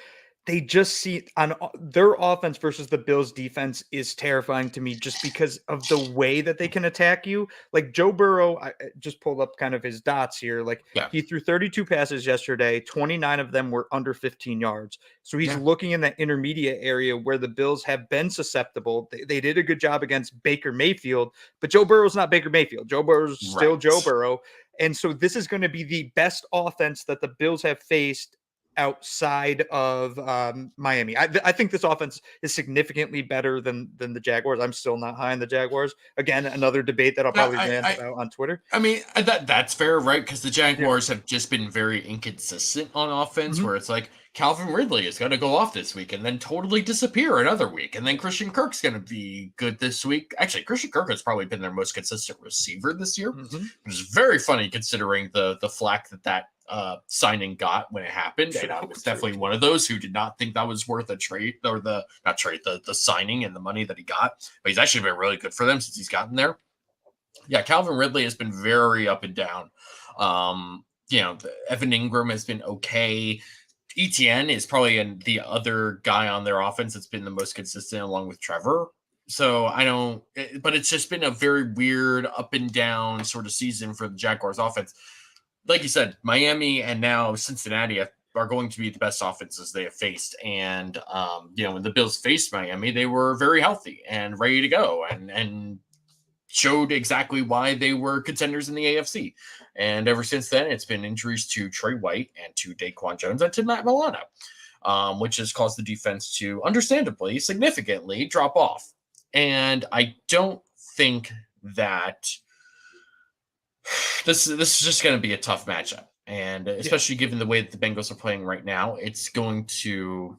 they just see on their offense versus the Bills defense is terrifying to me just because of the way that they can attack you. Like Joe Burrow, I just pulled up kind of his dots here. Like he threw 32 passes yesterday, 29 of them were under 15 yards. So he's looking in that intermediate area where the Bills have been susceptible. They did a good job against Baker Mayfield, but Joe Burrow's not Baker Mayfield. Joe Burrow's still Joe Burrow. And so this is going to be the best offense that the Bills have faced outside of Miami. I think this offense is significantly better than the Jaguars. I'm still not high on the Jaguars. Again, another debate that I'll probably rant about on Twitter. I mean, that's fair, right? Because the Jaguars have just been very inconsistent on offense, where it's like Calvin Ridley is going to go off this week and then totally disappear another week. And then Christian Kirk's going to be good this week. Actually, Christian Kirk has probably been their most consistent receiver this year, which is very funny considering the flack that signing got when it happened. And I was definitely one of those who did not think that was worth a trade, or the signing and the money that he got. But he's actually been really good for them since he's gotten there. Yeah, Calvin Ridley has been very up and down. Evan Ingram has been okay. ETN is probably the other guy on their offense that's been the most consistent along with Trevor. So but it's just been a very weird up and down sort of season for the Jaguars offense. Like you said, Miami and now Cincinnati are going to be the best offenses they have faced. And, when the Bills faced Miami, they were very healthy and ready to go and showed exactly why they were contenders in the AFC. And ever since then, it's been injuries to Trey White and to Daquan Jones and to Matt Milano, which has caused the defense to understandably, significantly drop off. And I don't think that this is just going to be a tough matchup. And especially given the way that the Bengals are playing right now, it's going to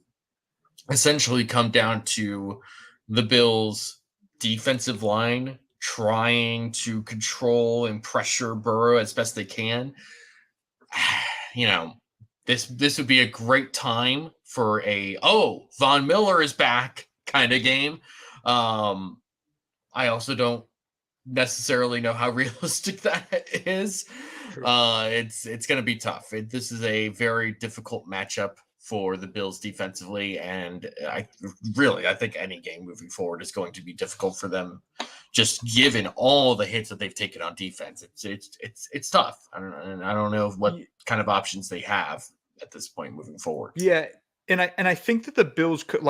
essentially come down to the Bills' defensive line trying to control and pressure Burrow as best they can. This would be a great time for Von Miller is back kind of game. I also don't necessarily know how realistic that is. It's going to be tough. This is a very difficult matchup for the Bills defensively, and I think any game moving forward is going to be difficult for them, just given all the hits that they've taken on defense. It's tough. I don't know what kind of options they have at this point moving forward. Yeah, and I think that the Bills could,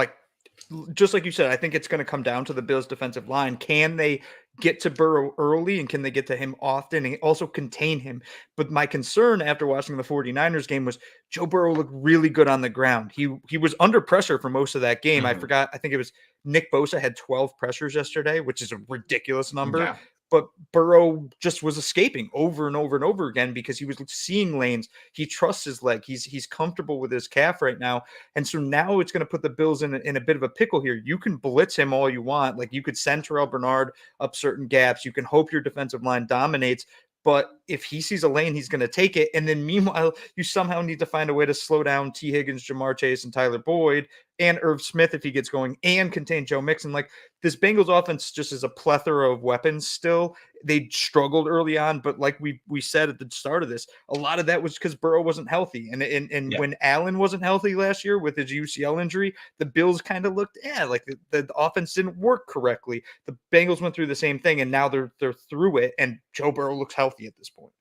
just like you said, I think it's going to come down to the Bills' defensive line. Can they get to Burrow early, and can they get to him often and also contain him? But my concern after watching the 49ers game was Joe Burrow looked really good on the ground. He was under pressure for most of that game. Mm-hmm. I think it was Nick Bosa had 12 pressures yesterday, which is a ridiculous number. Yeah. But Burrow just was escaping over and over and over again because he was seeing lanes. He trusts his leg. He's comfortable with his calf right now. And so now it's going to put the Bills in a bit of a pickle here. You can blitz him all you want. Like, you could send Terrell Bernard up certain gaps. You can hope your defensive line dominates. But if he sees a lane, he's going to take it. And then meanwhile, you somehow need to find a way to slow down T. Higgins, Jamar Chase, and Tyler Boyd, and Irv Smith if he gets going, and contain Joe Mixon. Like, this Bengals offense just is a plethora of weapons still. They struggled early on, but like we said at the start of this, a lot of that was because Burrow wasn't healthy. And when Allen wasn't healthy last year with his UCL injury, the Bills kind of looked like the offense didn't work correctly. The Bengals went through the same thing, and now they're through it, and Joe Burrow looks healthy at this point.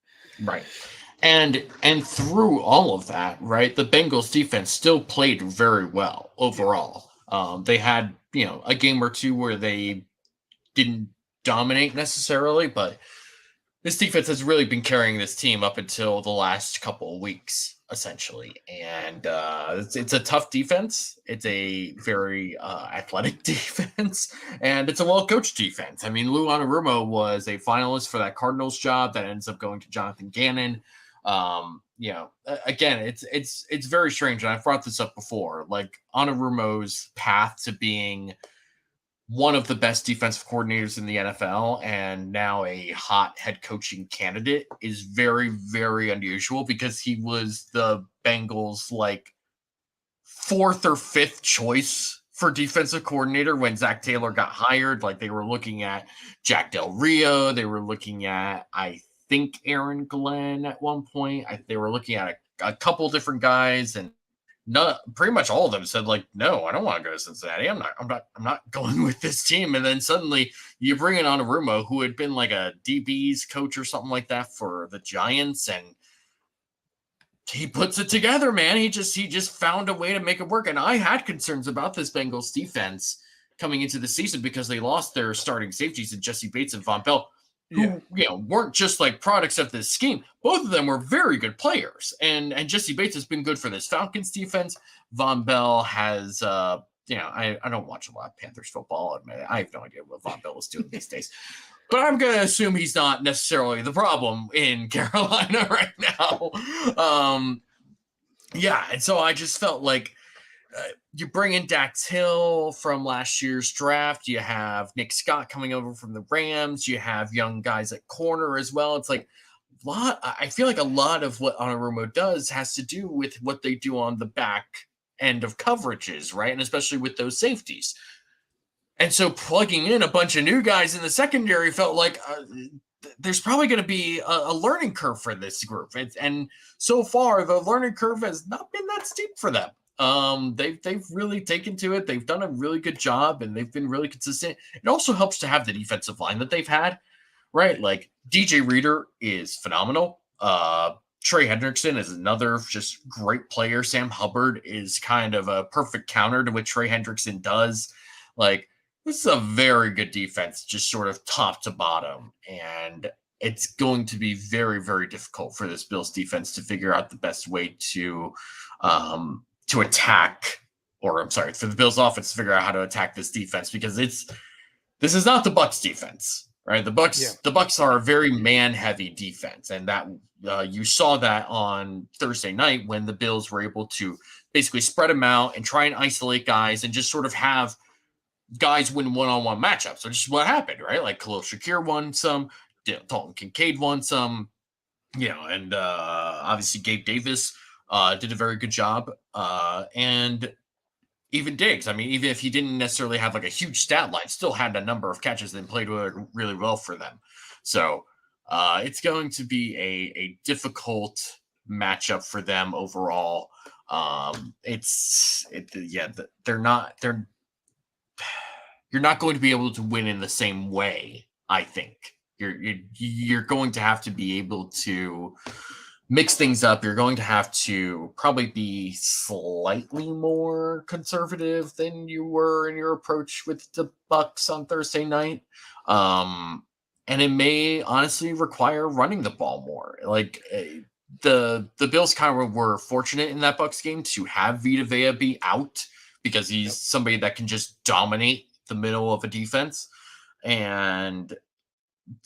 Right. And through all of that, right, the Bengals defense still played very well overall. They had, a game or two where they didn't dominate necessarily, but this defense has really been carrying this team up until the last couple of weeks, essentially. And it's a tough defense. It's a very athletic defense, and it's a well-coached defense. I mean, Lou Anarumo was a finalist for that Cardinals job that ends up going to Jonathan Gannon. Again, it's very strange, and I've brought this up before. Like, Anarumo's path to being one of the best defensive coordinators in the NFL and now a hot head coaching candidate is very, very unusual, because he was the Bengals' fourth or fifth choice for defensive coordinator when Zach Taylor got hired. Like, they were looking at Jack Del Rio. They were looking at, I think, Aaron Glenn at one point. They were looking at a couple different guys, and pretty much all of them said, no, I don't want to go to Cincinnati. I'm not going with this team. And then suddenly you bring in Anarumo, who had been like a DB's coach or something like that for the Giants, and he puts it together, man. He just found a way to make it work. And I had concerns about this Bengals defense coming into the season because they lost their starting safeties in Jesse Bates and Von Bell, who weren't just products of this scheme. Both of them were very good players, and Jesse Bates has been good for this Falcons defense. Von Bell has, I don't watch a lot of Panthers football. I have no idea what Von Bell is doing these days, but I'm going to assume he's not necessarily the problem in Carolina right now. And so I just felt like you bring in Dax Hill from last year's draft. You have Nick Scott coming over from the Rams. You have young guys at corner as well. It's I feel like a lot of what Anarumo does has to do with what they do on the back end of coverages, right? And especially with those safeties. And so plugging in a bunch of new guys in the secondary felt like there's probably going to be a learning curve for this group. And so far, the learning curve has not been that steep for them. They've really taken to it. They've done a really good job, and they've been really consistent. It also helps to have the defensive line that they've had, right? Like DJ Reader is phenomenal. Trey Hendrickson is another just great player. Sam Hubbard is kind of a perfect counter to what Trey Hendrickson does. Like, this is a very good defense, just sort of top to bottom. And it's going to be very, very difficult for this Bills defense to figure out the best way to attack, or I'm sorry, for the Bills offense to figure out how to attack this defense, because this is not the Bucs defense, right? The Bucs are a very man-heavy defense, and that you saw that on Thursday night when the Bills were able to basically spread them out and try and isolate guys and just sort of have guys win one-on-one matchups. So just what happened, right? Like Khalil Shakir won some, Dalton Kincaid won some, and obviously Gabe Davis did a very good job. And even Diggs, I mean, even if he didn't necessarily have like a huge stat line, still had a number of catches and played really well for them. So it's going to be a difficult matchup for them overall. You're not going to be able to win in the same way. I think you're going to have to be able to mix things up. You're going to have to probably be slightly more conservative than you were in your approach with the Bucs on Thursday night. And it may honestly require running the ball more. Like the Bills kind of were fortunate in that Bucs game to have Vita Vea be out, because he's somebody that can just dominate the middle of a defense. And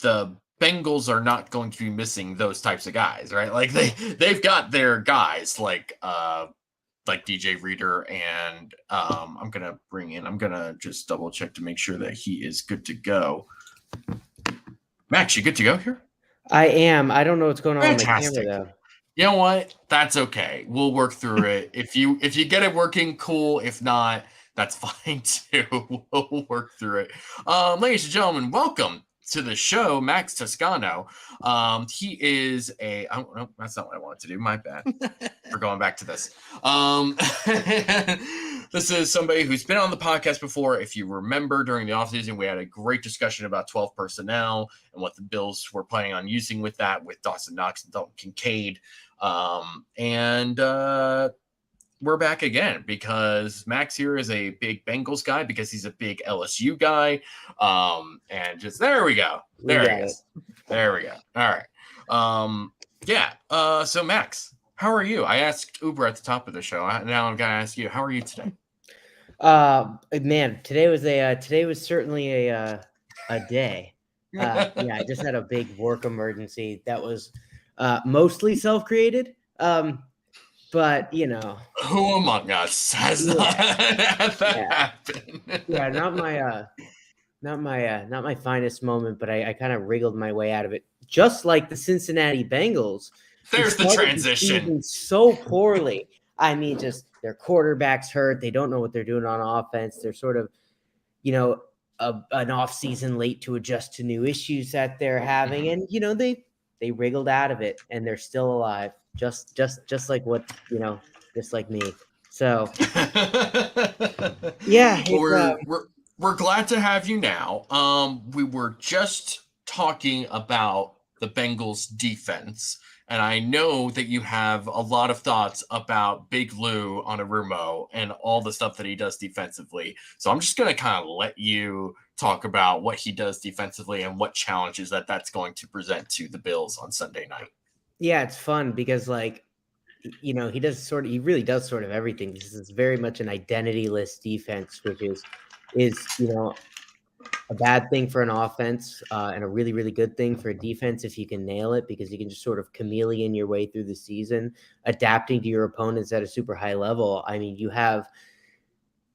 the Bengals are not going to be missing those types of guys, right? Like they've got their guys like DJ Reader, and I'm gonna just double check to make sure that he is good to go. Max, you good to go here? I am. I don't know what's going on Fantastic. with my camera though. You know what? That's okay. We'll work through it. If you get it working, cool. If not, that's fine too. We'll work through it. Ladies and gentlemen, welcome to the show, Max Toscano. He is no, that's not what I wanted to do. My bad. We're going back to this. This is somebody who's been on the podcast before. If you remember, during the offseason, we had a great discussion about 12 personnel and what the Bills were planning on using with that, with Dawson Knox and Dalton Kincaid. We're back again because Max here is a big Bengals guy, because he's a big LSU guy. And just there we go. There he is. There we go. All right. So Max, how are you? I asked Uber at the top of the show. Now I'm gonna ask you, how are you today? Man, today was certainly a day. I just had a big work emergency that was mostly self-created. But who among us has not had that happen? Yeah, not my finest moment, but I kind of wriggled my way out of it, just like the Cincinnati Bengals. There's the transition. So poorly. I mean, just their quarterback's hurt. They don't know what they're doing on offense. They're sort of, an off season late to adjust to new issues that they're having, and they wriggled out of it, and they're still alive. Just like what, just like me. So yeah, we're glad to have you now. We were just talking about the Bengals defense, and I know that you have a lot of thoughts about Big Lou Anarumo and all the stuff that he does defensively. So I'm just going to kind of let you talk about what he does defensively and what challenges that's going to present to the Bills on Sunday night. Yeah, it's fun because, he really does sort of everything. This is very much an identity-less defense, which is a bad thing for an offense and a really, really good thing for a defense if you can nail it, because you can just sort of chameleon your way through the season, adapting to your opponents at a super high level. I mean,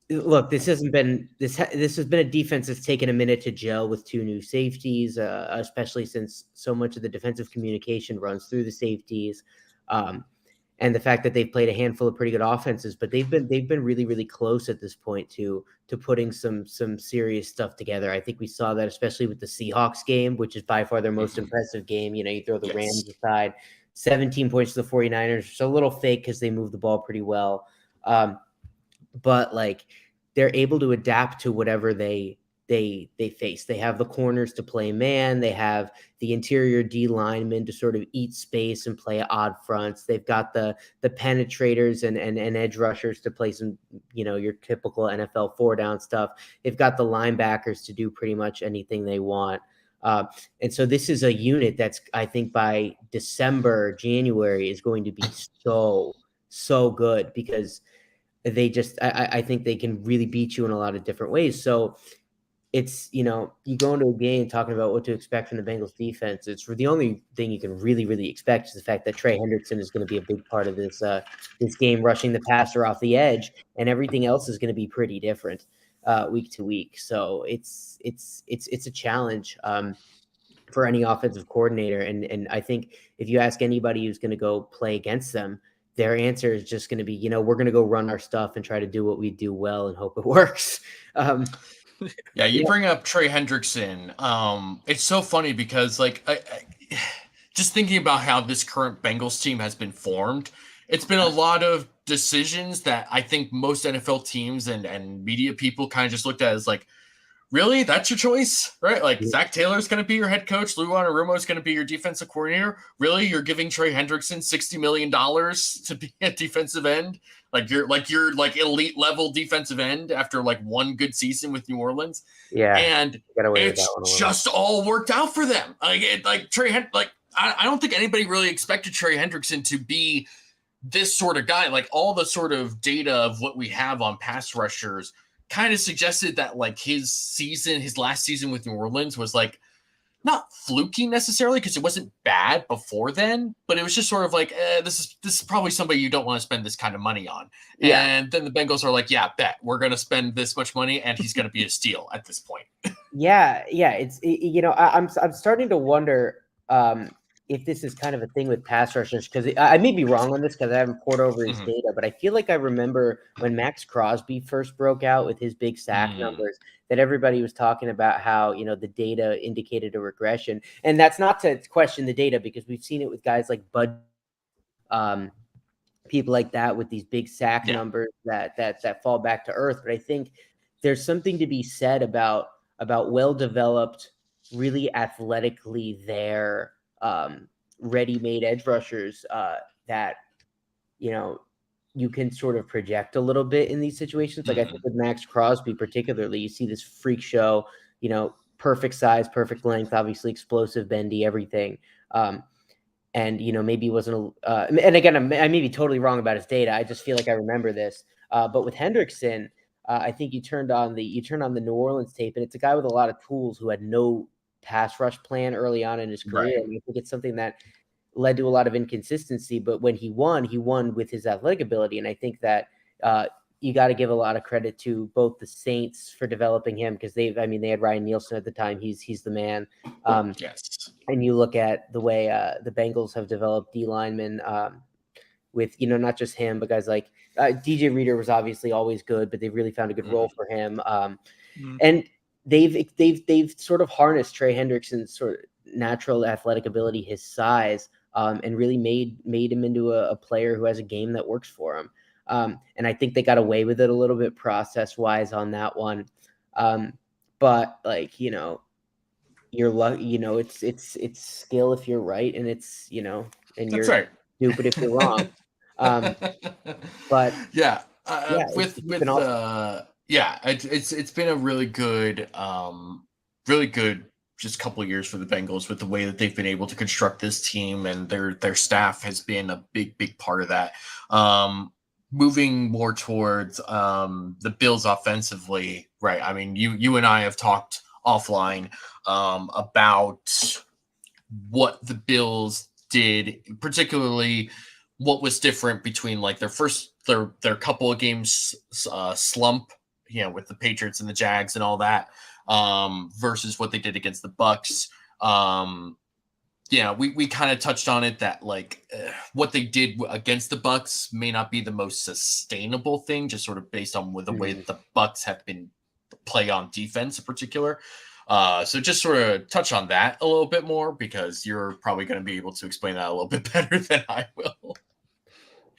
this has been a defense that's taken a minute to gel with two new safeties, especially since so much of the defensive communication runs through the safeties. and the fact that they've played a handful of pretty good offenses, but they've been really, really close at this point to putting some serious stuff together. I think we saw that especially with the Seahawks game, which is by far their most impressive game. You know, you throw the Rams aside, 17 points to the 49ers. It's a little fake because they move the ball pretty well. But like they're able to adapt to whatever they face. They have the corners to play man. They have the interior D linemen to sort of eat space and play odd fronts. They've got the penetrators and edge rushers to play some, you know, your typical NFL 4-down stuff. They've got the linebackers to do pretty much anything they want. And so this is a unit that's, I think by December, January is going to be so good because they just, I think they can really beat you in a lot of different ways. So it's, you know, you go into a game talking about what to expect from the Bengals defense. It's the only thing you can really expect is the fact that Trey Hendrickson is going to be a big part of this game, rushing the passer off the edge, and everything else is going to be pretty different week to week. So it's a challenge for any offensive coordinator. And I think if you ask anybody who's going to go play against them, their answer is just going to be, you know, we're going to go run our stuff and try to do what we do well and hope it works. Yeah, you bring up Trey Hendrickson. It's so funny because, like, I just thinking about how this current Bengals team has been formed, it's been a lot of decisions that I think most NFL teams and media people kind of just looked at as like, really? That's your choice, right? Like Zach Taylor's going to be your head coach. Lou Anarumo is going to be your defensive coordinator. Really? You're giving Trey Hendrickson $60 million to be a defensive end? Like you're elite level defensive end after like one good season with New Orleans. Yeah. And it's just all worked out for them. I don't think anybody really expected Trey Hendrickson to be this sort of guy. Like all the sort of data of what we have on pass rushers kind of suggested that like his last season with New Orleans was like not fluky necessarily because it wasn't bad before then, but it was just sort of like, this is probably somebody you don't want to spend this kind of money on. Yeah. And then the Bengals are like, yeah, bet we're going to spend this much money and he's going to be a steal at this point. Yeah. You know, I'm starting to wonder if this is kind of a thing with pass rushers, because I may be wrong on this because I haven't poured over his data, but I feel like I remember when Max Crosby first broke out with his big sack numbers, that everybody was talking about how, you know, the data indicated a regression. And that's not to question the data because we've seen it with guys like Bud, people like that with these big sack numbers that fall back to earth. But I think there's something to be said about well-developed, really athletically there, ready-made edge rushers that, you know, you can sort of project a little bit in these situations. Like I think with Max Crosby particularly, you see this freak show, you know, perfect size, perfect length, obviously explosive, bendy, everything. And, you know, maybe he wasn't, and again, I may be totally wrong about his data. I just feel like I remember this. But with Hendrickson, I think you turned on the New Orleans tape, and it's a guy with a lot of tools who had no pass rush plan early on in his career. Right. And I think it's something that led to a lot of inconsistency, but when he won with his athletic ability. And I think that you got to give a lot of credit to both the Saints for developing him, because they had Ryan Nielsen at the time. He's the man. Yes. And you look at the way the Bengals have developed D linemen with, you know, not just him, but guys like DJ Reader was obviously always good, but they've really found a good role for him. And they've sort of harnessed Trey Hendrickson's sort of natural athletic ability, his size, and really made him into a player who has a game that works for him. And I think they got away with it a little bit process wise on that one. But like, you know, you're lucky, you know, it's skill if you're right, and it's, you know, and That's you're right. stupid if you're wrong. But it's been a really good just couple of years for the Bengals with the way that they've been able to construct this team, and their staff has been a big part of that. Moving more towards the Bills offensively, right? I mean, you and I have talked offline about what the Bills did, particularly what was different between like their couple of games slump, you know, with the Patriots and the Jags and all that, versus what they did against the Bucs. Yeah, we kind of touched on it that like what they did against the Bucks may not be the most sustainable thing, just sort of based on the way that the Bucks have been play on defense in particular. So just sort of touch on that a little bit more, because you're probably going to be able to explain that a little bit better than I will.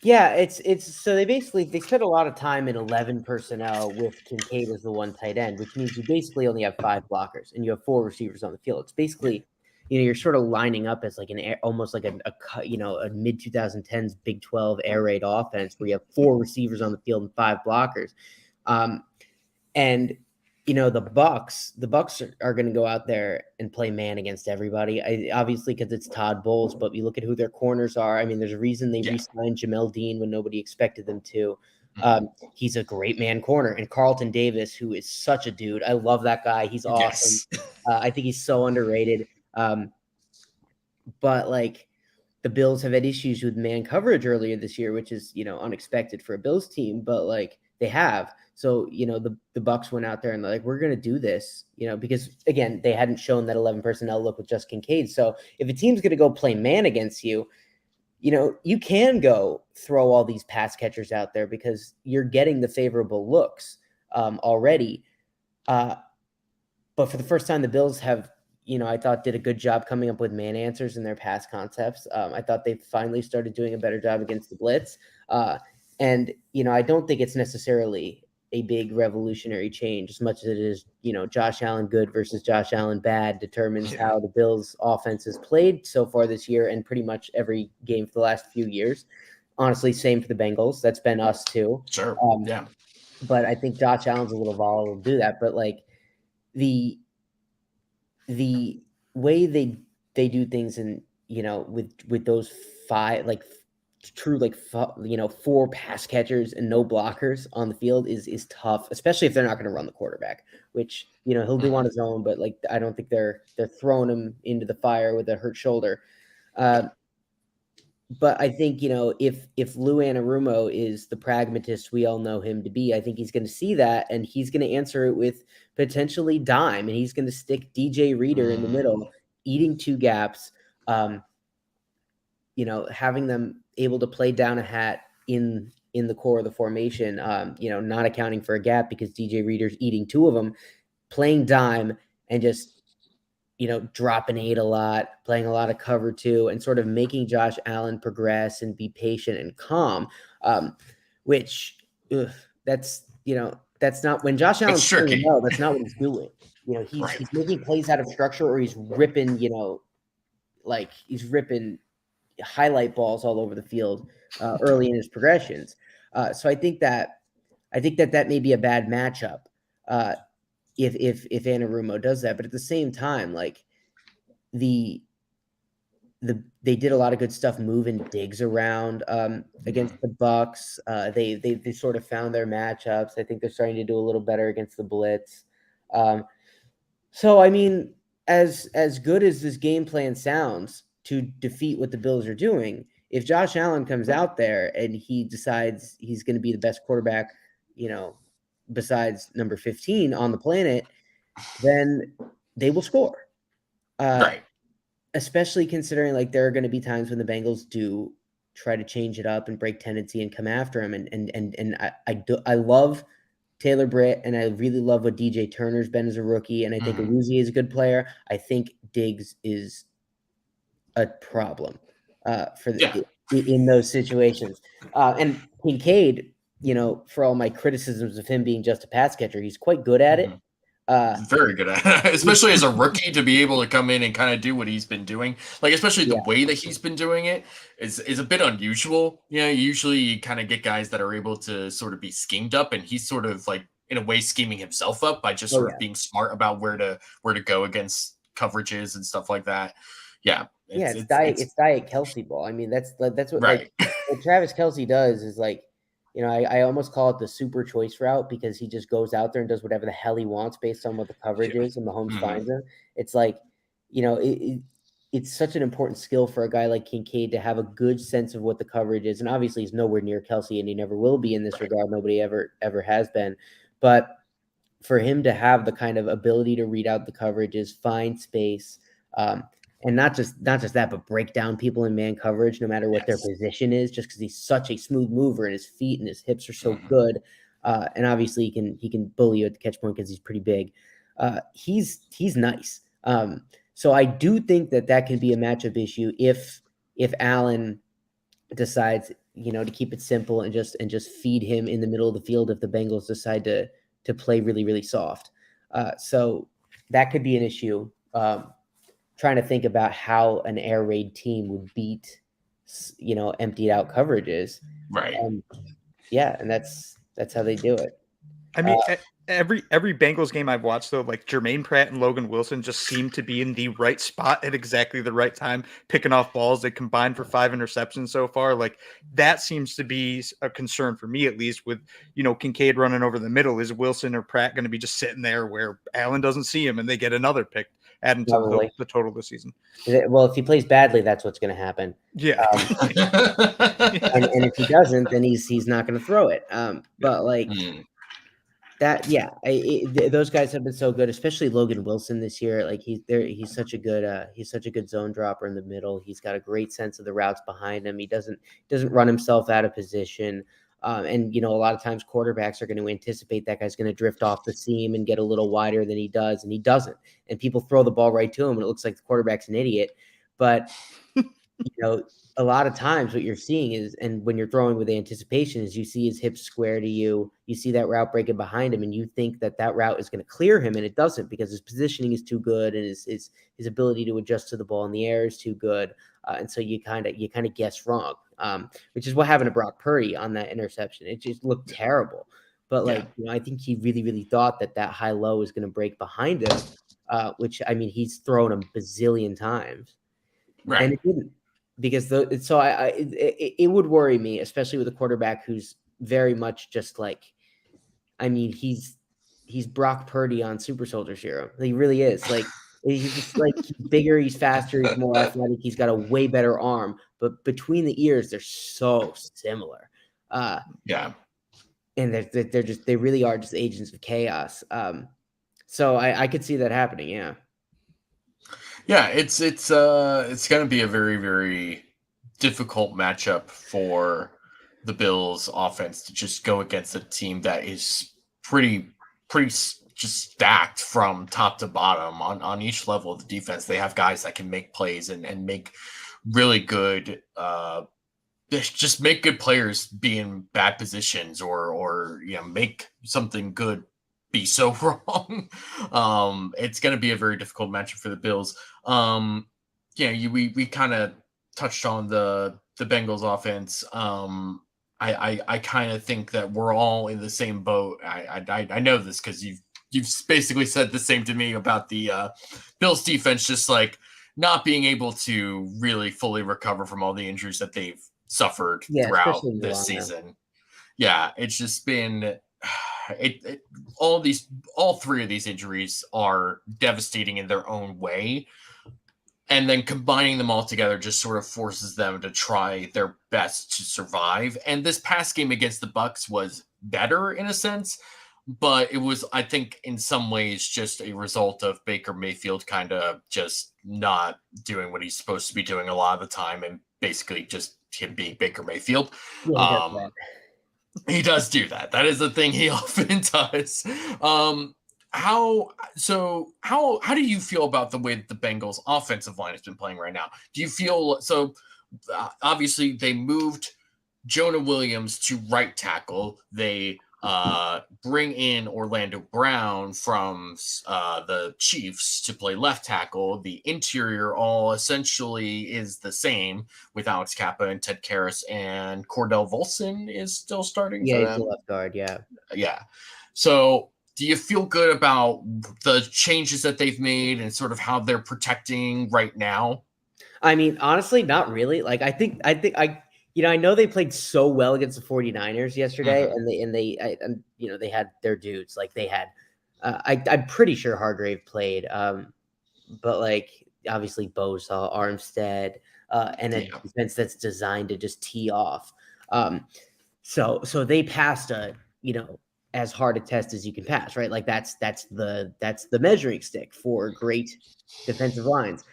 Yeah, it's so they spent a lot of time in 11 personnel with Kincaid as the one tight end, which means you basically only have 5 blockers and you have 4 receivers on the field. It's basically, you're sort of lining up as like almost like a mid 2010s Big 12 air raid offense where you have 4 receivers on the field and 5 blockers. And the Bucks are going to go out there and play man against everybody. Obviously, because it's Todd Bowles, but you look at who their corners are. I mean, there's a reason they re-signed Jamel Dean when nobody expected them to. He's a great man corner, and Carlton Davis, who is such a dude. I love that guy. He's awesome. Yes. I think he's so underrated. But like, the Bills have had issues with man coverage earlier this year, which is unexpected for a Bills team, but like they have. So, the Bucks went out there and they're like, we're going to do this, because again, they hadn't shown that 11 personnel look with just Kincaid. So if a team's going to go play man against you, you can go throw all these pass catchers out there because you're getting the favorable looks already. But for the first time, the Bills have, I thought did a good job coming up with man answers in their pass concepts. I thought they finally started doing a better job against the blitz. And, I don't think it's necessarily a big revolutionary change as much as it is, Josh Allen good versus Josh Allen bad determines how the Bills offense has played so far this year and pretty much every game for the last few years. Honestly, same for the Bengals. That's been us too. Sure. Yeah. But I think Josh Allen's a little volatile to do that. But like the way they do things in, with those 5, like true, like 4 pass catchers and no blockers on the field is tough, especially if they're not going to run the quarterback, which he'll do on his own, but like I don't think they're throwing him into the fire with a hurt shoulder. But I think if Lou Anarumo is the pragmatist we all know him to be, I think he's going to see that and he's going to answer it with potentially dime, and he's going to stick DJ Reader in the middle, eating 2 gaps. Having them able to play down a hat in the core of the formation, not accounting for a gap because DJ Reader's eating 2 of them, playing dime and just, dropping 8 a lot, playing a lot of cover 2 and sort of making Josh Allen progress and be patient and calm, which that's not when Josh Allen's playing well, that's not what he's doing. He's making plays out of structure or he's ripping, he's ripping highlight balls all over the field early in his progressions. So I think that may be a bad matchup if Anarumo does that. But at the same time, like they did a lot of good stuff moving Diggs around against the Bucks. They sort of found their matchups. I think they're starting to do a little better against the blitz. So I mean, as good as this game plan sounds to defeat what the Bills are doing, if Josh Allen comes out there and he decides he's going to be the best quarterback, besides number 15 on the planet, then they will score. Right. Especially considering like there are going to be times when the Bengals do try to change it up and break tendency and come after him. And I love Taylor Britt, and I really love what DJ Turner's been as a rookie. And I think Awuzie is a good player. I think Diggs is a problem in those situations. And Kincaid, for all my criticisms of him being just a pass catcher, he's quite good at it. Very good at it, especially as a rookie to be able to come in and kind of do what he's been doing. Like, especially the way that he's been doing it is a bit unusual. Usually you kind of get guys that are able to sort of be schemed up, and he's sort of like in a way scheming himself up by just sort of being smart about where to go against coverages and stuff like that. Yeah. It's Diet Kelsey ball. I mean, that's what like what Travis Kelsey does is like, I almost call it the super choice route because he just goes out there and does whatever the hell he wants based on what the coverage is and Mahomes finds him. It's like, it's such an important skill for a guy like Kincaid to have a good sense of what the coverage is. And obviously he's nowhere near Kelsey and he never will be in this regard. Nobody ever has been. But for him to have the kind of ability to read out the coverages, find space, And not just that, but break down people in man coverage, no matter what their position is, just because he's such a smooth mover and his feet and his hips are so good. And obviously he can bully you at the catch point because he's pretty big. He's nice. So I do think that can be a matchup issue if Allen decides, to keep it simple and just feed him in the middle of the field if the Bengals decide to play really, really soft. So that could be an issue. Trying to think about how an air raid team would beat, emptied out coverages. Right. And that's how they do it. I mean, every Bengals game I've watched, though, like Jermaine Pratt and Logan Wilson just seem to be in the right spot at exactly the right time, picking off balls. They combined for 5 interceptions so far. Like, that seems to be a concern for me, at least, with, Kincaid running over the middle. Is Wilson or Pratt going to be just sitting there where Allen doesn't see him and they get another pick, adding to the total this season? Well, if he plays badly, that's what's going to happen. Yeah. And if he doesn't, then he's not going to throw it. But like those guys have been so good, especially Logan Wilson this year. Like he's such a good zone dropper in the middle. He's got a great sense of the routes behind him. He doesn't run himself out of position. And a lot of times quarterbacks are going to anticipate that guy's going to drift off the seam and get a little wider than he does, and he doesn't. And people throw the ball right to him, and it looks like the quarterback's an idiot. But a lot of times what you're seeing is, and when you're throwing with anticipation, is you see his hips square to you. You see that route breaking behind him, and you think that route is going to clear him, and it doesn't, because his positioning is too good, and his ability to adjust to the ball in the air is too good. And so you kind of guess wrong, which is what happened to Brock Purdy on that interception. It just looked terrible. But I think he really, really thought that high-low was going to break behind him, which, I mean, he's thrown a bazillion times. Right. And it didn't. Because it would worry me, especially with a quarterback who's very much just like, I mean, he's Brock Purdy on Super Soldier Serum. He really is. Like, he's just like bigger, he's faster, he's more athletic, he's got a way better arm. But between the ears, they're so similar. Yeah. And they really are just agents of chaos. So I could see that happening. Yeah. Yeah, it's going to be a very, very difficult matchup for the Bills offense to just go against a team that is pretty just stacked from top to bottom on each level of the defense. They have guys that can make plays and make really good just make good players be in bad positions or make something good be so wrong. It's going to be a very difficult matchup for the Bills. We kind of touched on the Bengals offense. I kind of think that we're all in the same boat. I know this because you've basically said the same to me about the Bills defense, just like not being able to really fully recover from all the injuries that they've suffered throughout this season. Yeah, it's just been all three of these injuries are devastating in their own way, and then combining them all together just sort of forces them to try their best to survive. And this past game against the Bucs was better in a sense, but it was, I think, in some ways just a result of Baker Mayfield kind of just not doing what he's supposed to be doing a lot of the time, and basically just him being Baker Mayfield. He does do that. That is the thing he often does. How do you feel about the way that the Bengals offensive line has been playing right now? Do you feel so? Obviously, they moved Jonah Williams to right tackle. They bring in Orlando Brown from the Chiefs to play left tackle. The interior all essentially is the same with Alex Kappa and Ted Karras, and Cordell Volson is still starting. Yeah, he's the left guard. Yeah. So do you feel good about the changes that they've made and sort of how they're protecting right now? I mean, honestly, not really. Like, I know they played so well against the 49ers yesterday, and they had their dudes. Like, they had, I'm pretty sure Hargrave played, but like obviously Bosa, Armstead, and a defense that's designed to just tee off. So they passed as hard a test as you can pass, right? Like that's the measuring stick for great defensive lines.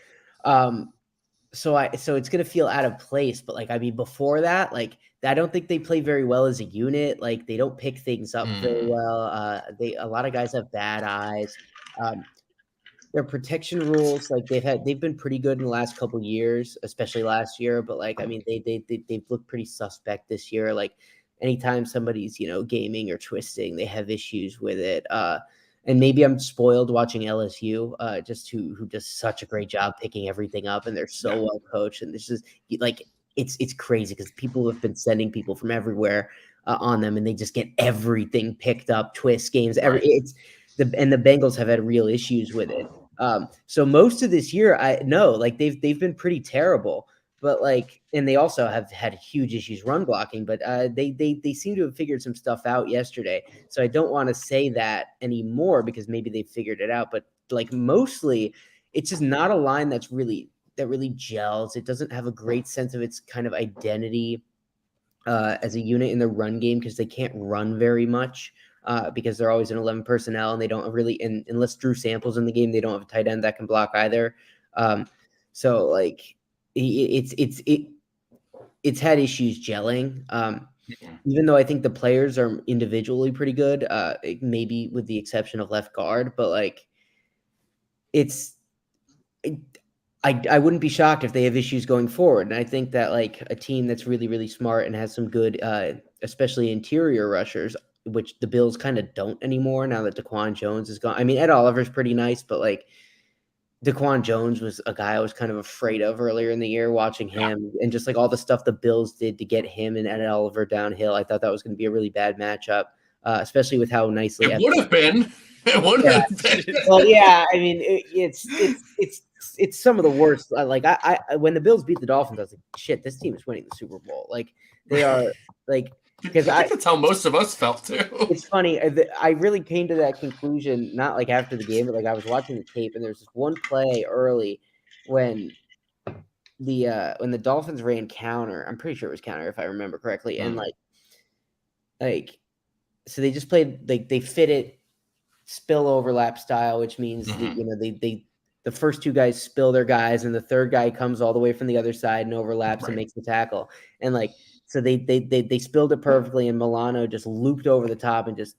So it's gonna feel out of place. But like, I mean, before that, like, I don't think they play very well as a unit. Like, they don't pick things up very well. A lot of guys have bad eyes. Their protection rules, like, they've been pretty good in the last couple years, especially last year. But like, I mean, they've looked pretty suspect this year. Like, anytime somebody's, gaming or twisting, they have issues with it. And maybe I'm spoiled watching LSU, just who does such a great job picking everything up, and they're so well coached. And this is like, it's crazy because people have been sending people from everywhere on them, and they just get everything picked up, twist games. The Bengals have had real issues with it. So most of this year, I know, like, they've been pretty terrible. But like, and they also have had huge issues run blocking, but they seem to have figured some stuff out yesterday. So I don't want to say that anymore because maybe they figured it out. But like, mostly, it's just not a line that really gels. It doesn't have a great sense of its kind of identity as a unit in the run game because they can't run very much. Because they're always in 11 personnel, and they don't really, unless Drew Sample's in the game, they don't have a tight end that can block either. So like, it's had issues gelling. Even though I think the players are individually pretty good, maybe with the exception of left guard, but like, I wouldn't be shocked if they have issues going forward. And I think that like a team that's really, really smart and has some good, especially interior rushers, which the Bills kind of don't anymore now that Daquan Jones is gone. I mean, Ed Oliver's pretty nice, but like, Daquan Jones was a guy I was kind of afraid of earlier in the year watching him, and just like all the stuff the Bills did to get him and Ed Oliver downhill. I thought that was going to be a really bad matchup, especially with how nicely it would have been. It would have been. Well, yeah, I mean, it's some of the worst. Like, I when the Bills beat the Dolphins, I was like, shit, this team is winning the Super Bowl. Like, they are like. Because I think that's how most of us felt too. It's funny. I really came to that conclusion not like after the game, but like I was watching the tape, and there's this one play early when the Dolphins ran counter. I'm pretty sure it was counter if I remember correctly, and like so they just played, like, they fit it spill overlap style, which means that, the first two guys spill their guys, and the third guy comes all the way from the other side and overlaps and makes the tackle, and like. So they spilled it perfectly, and Milano just looped over the top and just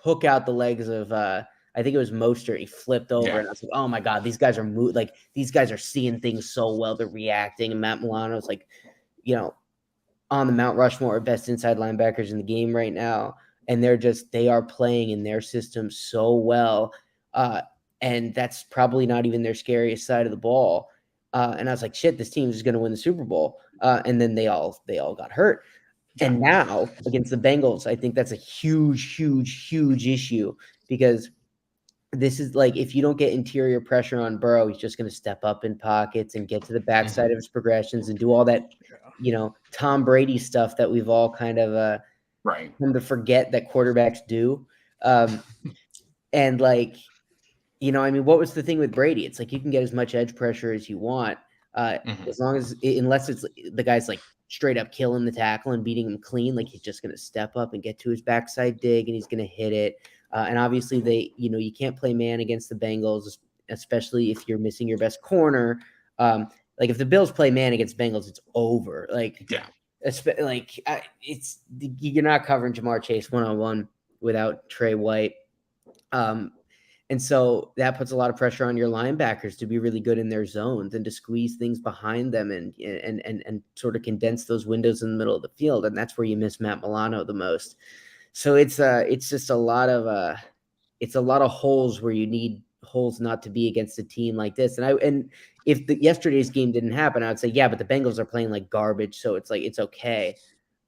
took out the legs of I think it was Mostert. He flipped over, and I was like, "Oh my god, these guys are seeing things so well. They're reacting." And Matt Milano's like, on the Mount Rushmore of best inside linebackers in the game right now, and they are playing in their system so well, and that's probably not even their scariest side of the ball. And I was like, shit, this team is going to win the Super Bowl. And then they all got hurt. And now against the Bengals, I think that's a huge, huge, huge issue because this is like, if you don't get interior pressure on Burrow, he's just going to step up in pockets and get to the backside of his progressions and do all that, Tom Brady stuff that we've all kind of come to forget that quarterbacks do. And like, I mean, what was the thing with Brady? It's like you can get as much edge pressure as you want, as long as, unless it's the guy's like straight up killing the tackle and beating him clean, like he's just going to step up and get to his backside dig and he's going to hit it. And obviously you can't play man against the Bengals, especially if you're missing your best corner. Like if the Bills play man against Bengals, it's over. Like, you're not covering Jamar Chase one-on-one without Trey White. And so that puts a lot of pressure on your linebackers to be really good in their zones and to squeeze things behind them and sort of condense those windows in the middle of the field. And that's where you miss Matt Milano the most. So it's just a lot of holes where you need holes not to be against a team like this. And if yesterday's game didn't happen, I would say, yeah, but the Bengals are playing like garbage. So it's like, it's okay.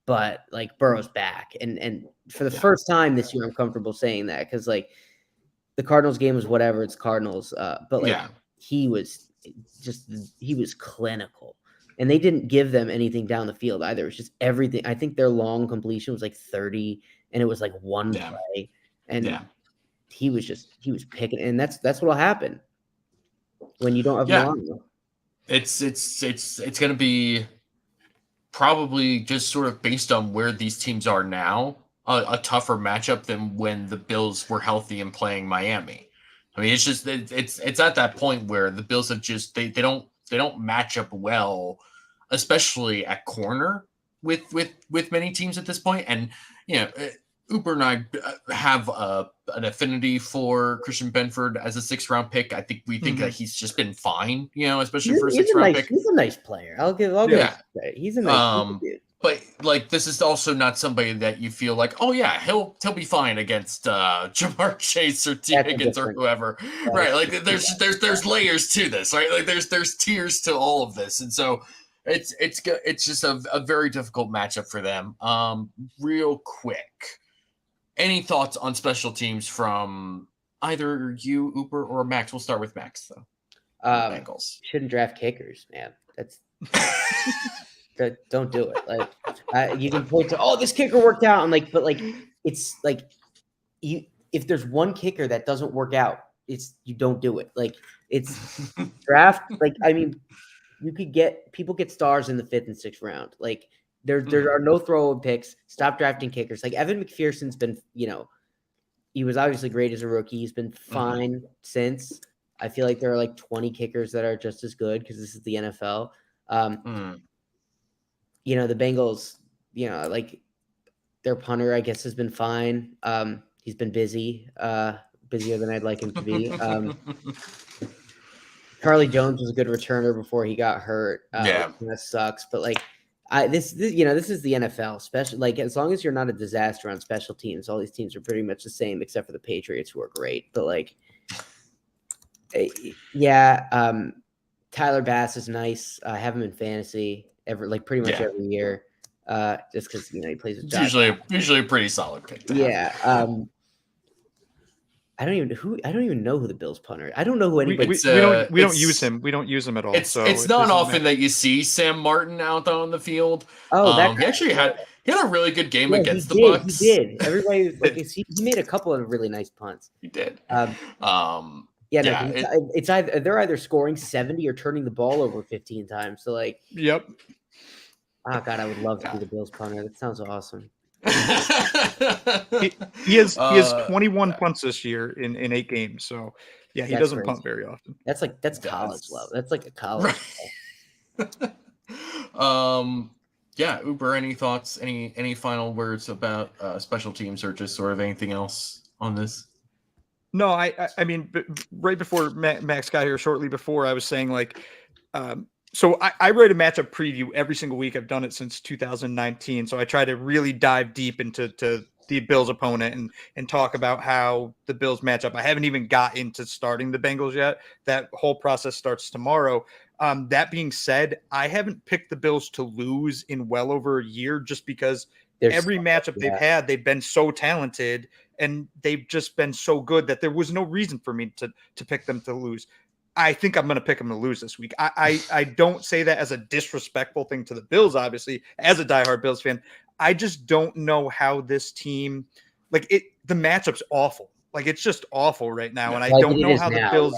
But like Burrow's back. And for the first time this year, I'm comfortable saying that because like, the Cardinals game was whatever, it's Cardinals. But like he was clinical. And they didn't give them anything down the field either. It was just everything. I think their long completion was like 30 and it was like one play. And he was picking, and that's what'll happen when you don't have Milano. It's gonna be probably just sort of based on where these teams are now. A tougher matchup than when the Bills were healthy and playing Miami. I mean, it's just it's at that point where the Bills have just they don't match up well, especially at corner with many teams at this point. And Uber and I have an affinity for Christian Benford as a 6th round pick. I think we think that he's just been fine, especially for a 6th round pick. He's a nice player. I'll give he's a nice dude. But like, this is also not somebody that you feel like, oh yeah, he'll be fine against Jamar Chase or T. Higgins or whoever, right? Like, there's layers to this, right? Like, there's tiers to all of this, and so it's just a very difficult matchup for them. Real quick, any thoughts on special teams from either you, Uber, or Max? We'll start with Max though. Bengals shouldn't draft kickers, man. That's. Don't do it. Like, you can point to, this kicker worked out. I'm like, but like, it's like, if there's one kicker that doesn't work out, you don't do it. Like, it's draft. Like, I mean, people get stars in the 5th and 6th round. Like, there are no throw picks. Stop drafting kickers. Like, Evan McPherson's been, he was obviously great as a rookie. He's been fine since. I feel like there are like 20 kickers that are just as good because this is the NFL. The Bengals, like, their punter, I guess, has been fine. He's been busier than I'd like him to be. Carly Jones was a good returner before he got hurt. That sucks. But like, this is the NFL. Special, like, as long as you're not a disaster on special teams, all these teams are pretty much the same, except for the Patriots, who are great. But like, Tyler Bass is nice. I have him in fantasy pretty much every year, just because he plays with Josh. Usually a pretty solid pick. I don't even know who the Bills punter is. I don't know who anybody. We don't use him. We don't use him at all. It's not often that you see Sam Martin out on the field. He actually had a really good game against the Bucs. He did. Everybody was like, he made a couple of really nice punts. He did. It's either they're either scoring 70 or turning the ball over 15 times. So like, yep. Oh God, I would love to be the Bills punter. That sounds awesome. he has 21 punts this year in 8 games. So yeah, he doesn't punt very often. That's college level. That's like a college. Uber, any thoughts? Any final words about special teams or just sort of anything else on this? No, I mean, right before Max got here, shortly before, I was saying like, so I write a matchup preview every single week. I've done it since 2019. So I try to really dive deep into the Bills opponent and talk about how the Bills match up. I haven't even got into starting the Bengals yet. That whole process starts tomorrow. That being said, I haven't picked the Bills to lose in well over a year just because every matchup they've had, they've been so talented and they've just been so good that there was no reason for me to pick them to lose. I think I'm going to pick them to lose this week. I don't say that as a disrespectful thing to the Bills, obviously, as a diehard Bills fan. I just don't know how this team, the matchup's awful. Like, it's just awful right now. And I don't know how the Bills,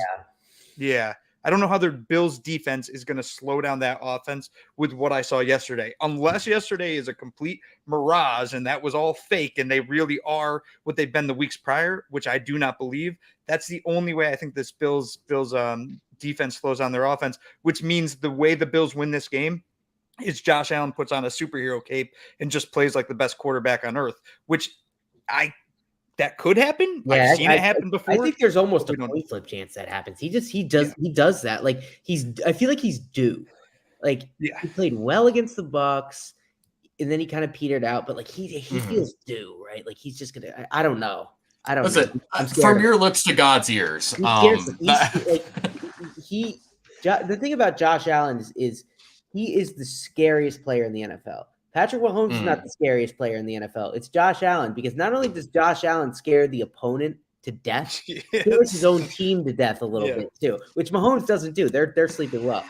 I don't know how their Bills defense is going to slow down that offense with what I saw yesterday, unless yesterday is a complete mirage and that was all fake and they really are what they've been the weeks prior, which I do not believe. That's the only way I think this Bills defense slows down their offense, which means the way the Bills win this game is Josh Allen puts on a superhero cape and just plays like the best quarterback on earth, which that could happen. Yeah, I've seen it happen before. I think there's almost a coin flip chance that happens. He does that. Like, I feel like he's due. Like, he played well against the Bucs, and then he kind of petered out. But like, he feels due, right? Like, he's just gonna. I don't know. Listen, from your lips to God's ears. The thing about Josh Allen is he is the scariest player in the NFL. Patrick Mahomes is not the scariest player in the NFL. It's Josh Allen, because not only does Josh Allen scare the opponent to death, he scares his own team to death a little bit too, which Mahomes doesn't do. They're sleeping well.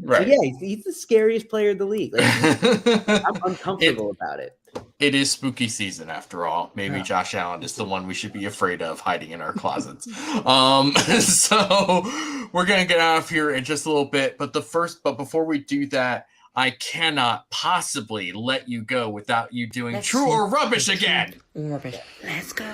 Right. So he's the scariest player in the league. Like, I'm uncomfortable about it. It is spooky season after all. Maybe Josh Allen is the one we should be afraid of hiding in our closets. So we're gonna get out of here in just a little bit. But before we do that, I cannot possibly let you go without you doing true or rubbish again. Rubbish. Let's go.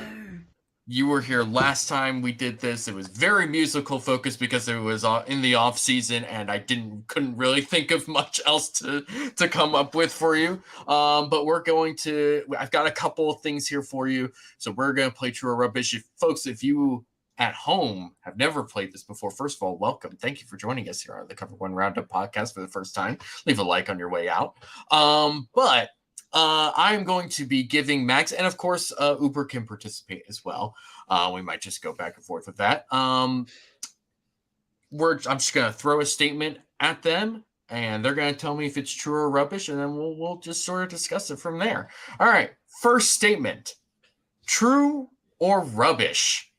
You were here last time we did this. It was very musical focused because it was in the off season, and I couldn't really think of much else to come up with for you. But I've got a couple of things here for you. So we're going to play True or Rubbish. If you at home have never played this before, first of all, welcome. Thank you for joining us here on the Cover One Roundup podcast for the first time. Leave a like on your way out. But I'm going to be giving Max, and of course, Uber can participate as well. We might just go back and forth with that. I'm just going to throw a statement at them, and they're going to tell me if it's true or rubbish, and then we'll just sort of discuss it from there. All right, first statement: true or rubbish?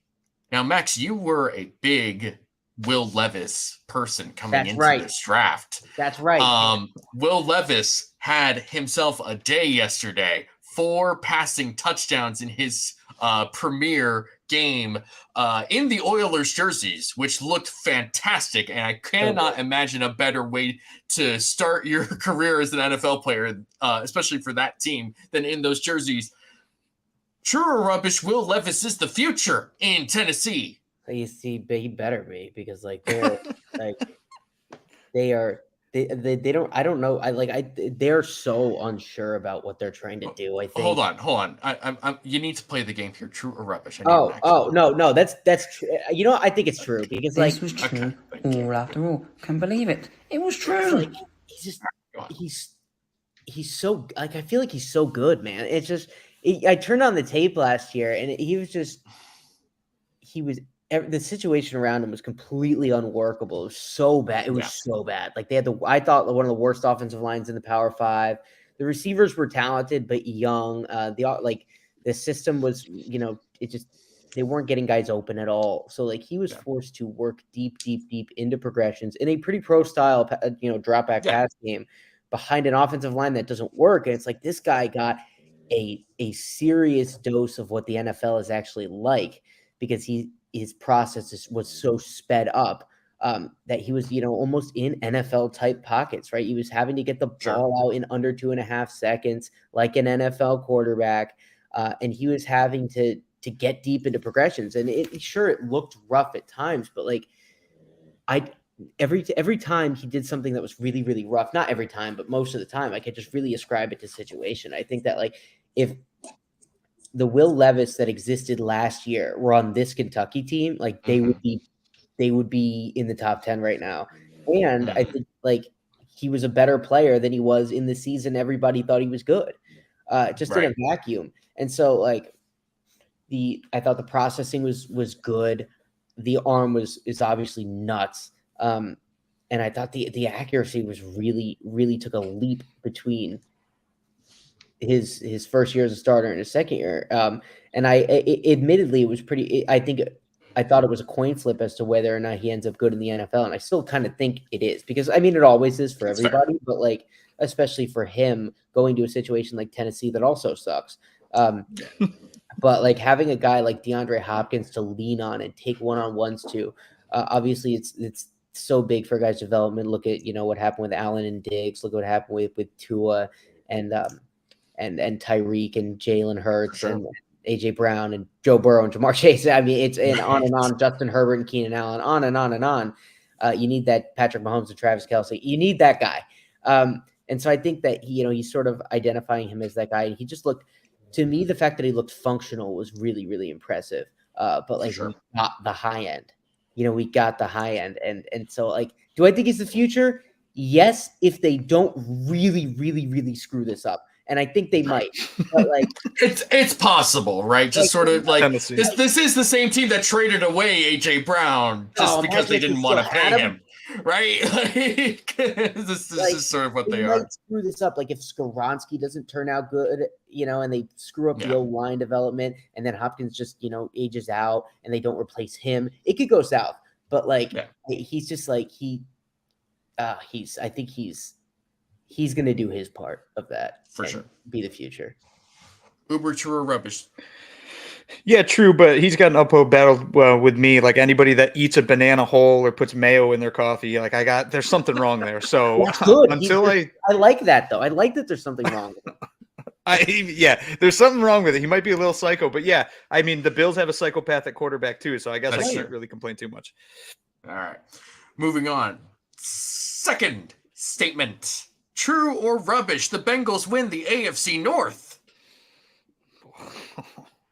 Now, Max, you were a big Will Levis person coming into this draft. That's right. Will Levis had himself a day yesterday, 4 passing touchdowns in his premier game in the Oilers jerseys, which looked fantastic. And I cannot imagine a better way to start your career as an NFL player, especially for that team, than in those jerseys. True or rubbish, Will Levis is the future in Tennessee. You see, he better be, because they're they don't. I don't know. They're so unsure about what they're trying to do. I think. Hold on. You need to play the game here. True or rubbish? No. That's true. I think it's true, because this was true. All after all, can't believe it. It was true. He's so I feel like he's so good, man. It's just I turned on the tape last year, and the situation around him was completely unworkable. It was so bad. It was so bad. They had I thought one of the worst offensive lines in the Power 5. The receivers were talented but young. The system was, they weren't getting guys open at all. So he was forced to work deep into progressions in a pretty pro style, drop back pass game behind an offensive line that doesn't work. And it's this guy got a serious dose of what the NFL is actually like, because his process was so sped up that he was, almost in NFL type pockets, right? He was having to get the ball out in under 2.5 seconds, like an NFL quarterback. And he was having to get deep into progressions. And it looked rough at times, but every time he did something that was really, really rough, not every time, but most of the time, I could just really ascribe it to situation. I think that if the Will Levis that existed last year were on this Kentucky team, they would be in the top 10 right now. And I think he was a better player than he was in the season everybody thought he was good, just in a vacuum. And so I thought the processing was good. The arm is obviously nuts. And I thought the accuracy was really took a leap between his first year as a starter and his second year. And admittedly, it was pretty. I thought it was a coin flip as to whether or not he ends up good in the NFL, and I still kind of think it is, because it always is for everybody, but especially for him going to a situation like Tennessee that also sucks. But having a guy like DeAndre Hopkins to lean on and take one-on-ones to, obviously it's so big for guys' development. Look at what happened with Allen and Diggs. Look at what happened with Tua and Tyreek and Jalen Hurts and AJ Brown and Joe Burrow and Jamar Chase. It's on and on. Justin Herbert and Keenan Allen, on and on and on. You need that Patrick Mahomes and Travis Kelce. You need that guy. And so I think that he's sort of identifying him as that guy. And he just looked, to me, the fact that he looked functional was really, really impressive. But we got the high end. We got the high end. And so do I think he's the future? Yes, if they don't really, really, really screw this up. And I think they might. But it's possible, right? Just sort of this is the same team that traded away AJ Brown just because they didn't want to pay him. Right? This is sort of what they are. Might screw this up. If Skoronski doesn't turn out good, and they screw up the O-line development, and then Hopkins just, ages out and they don't replace him, it could go south. But he's just I think he's going to do his part of that. For sure. Be the future. Uber, true or rubbish? Yeah, true, but he's got an uphill battle with me. Anybody that eats a banana whole or puts mayo in their coffee, there's something wrong there. So That's good. until I like that, though. I like that there's something wrong with it. Yeah, there's something wrong with it. He might be a little psycho, but yeah, I mean, the Bills have a psychopathic quarterback too, so I guess I can't really complain too much. All right. Moving on. Second statement. True or rubbish? The Bengals win the AFC North.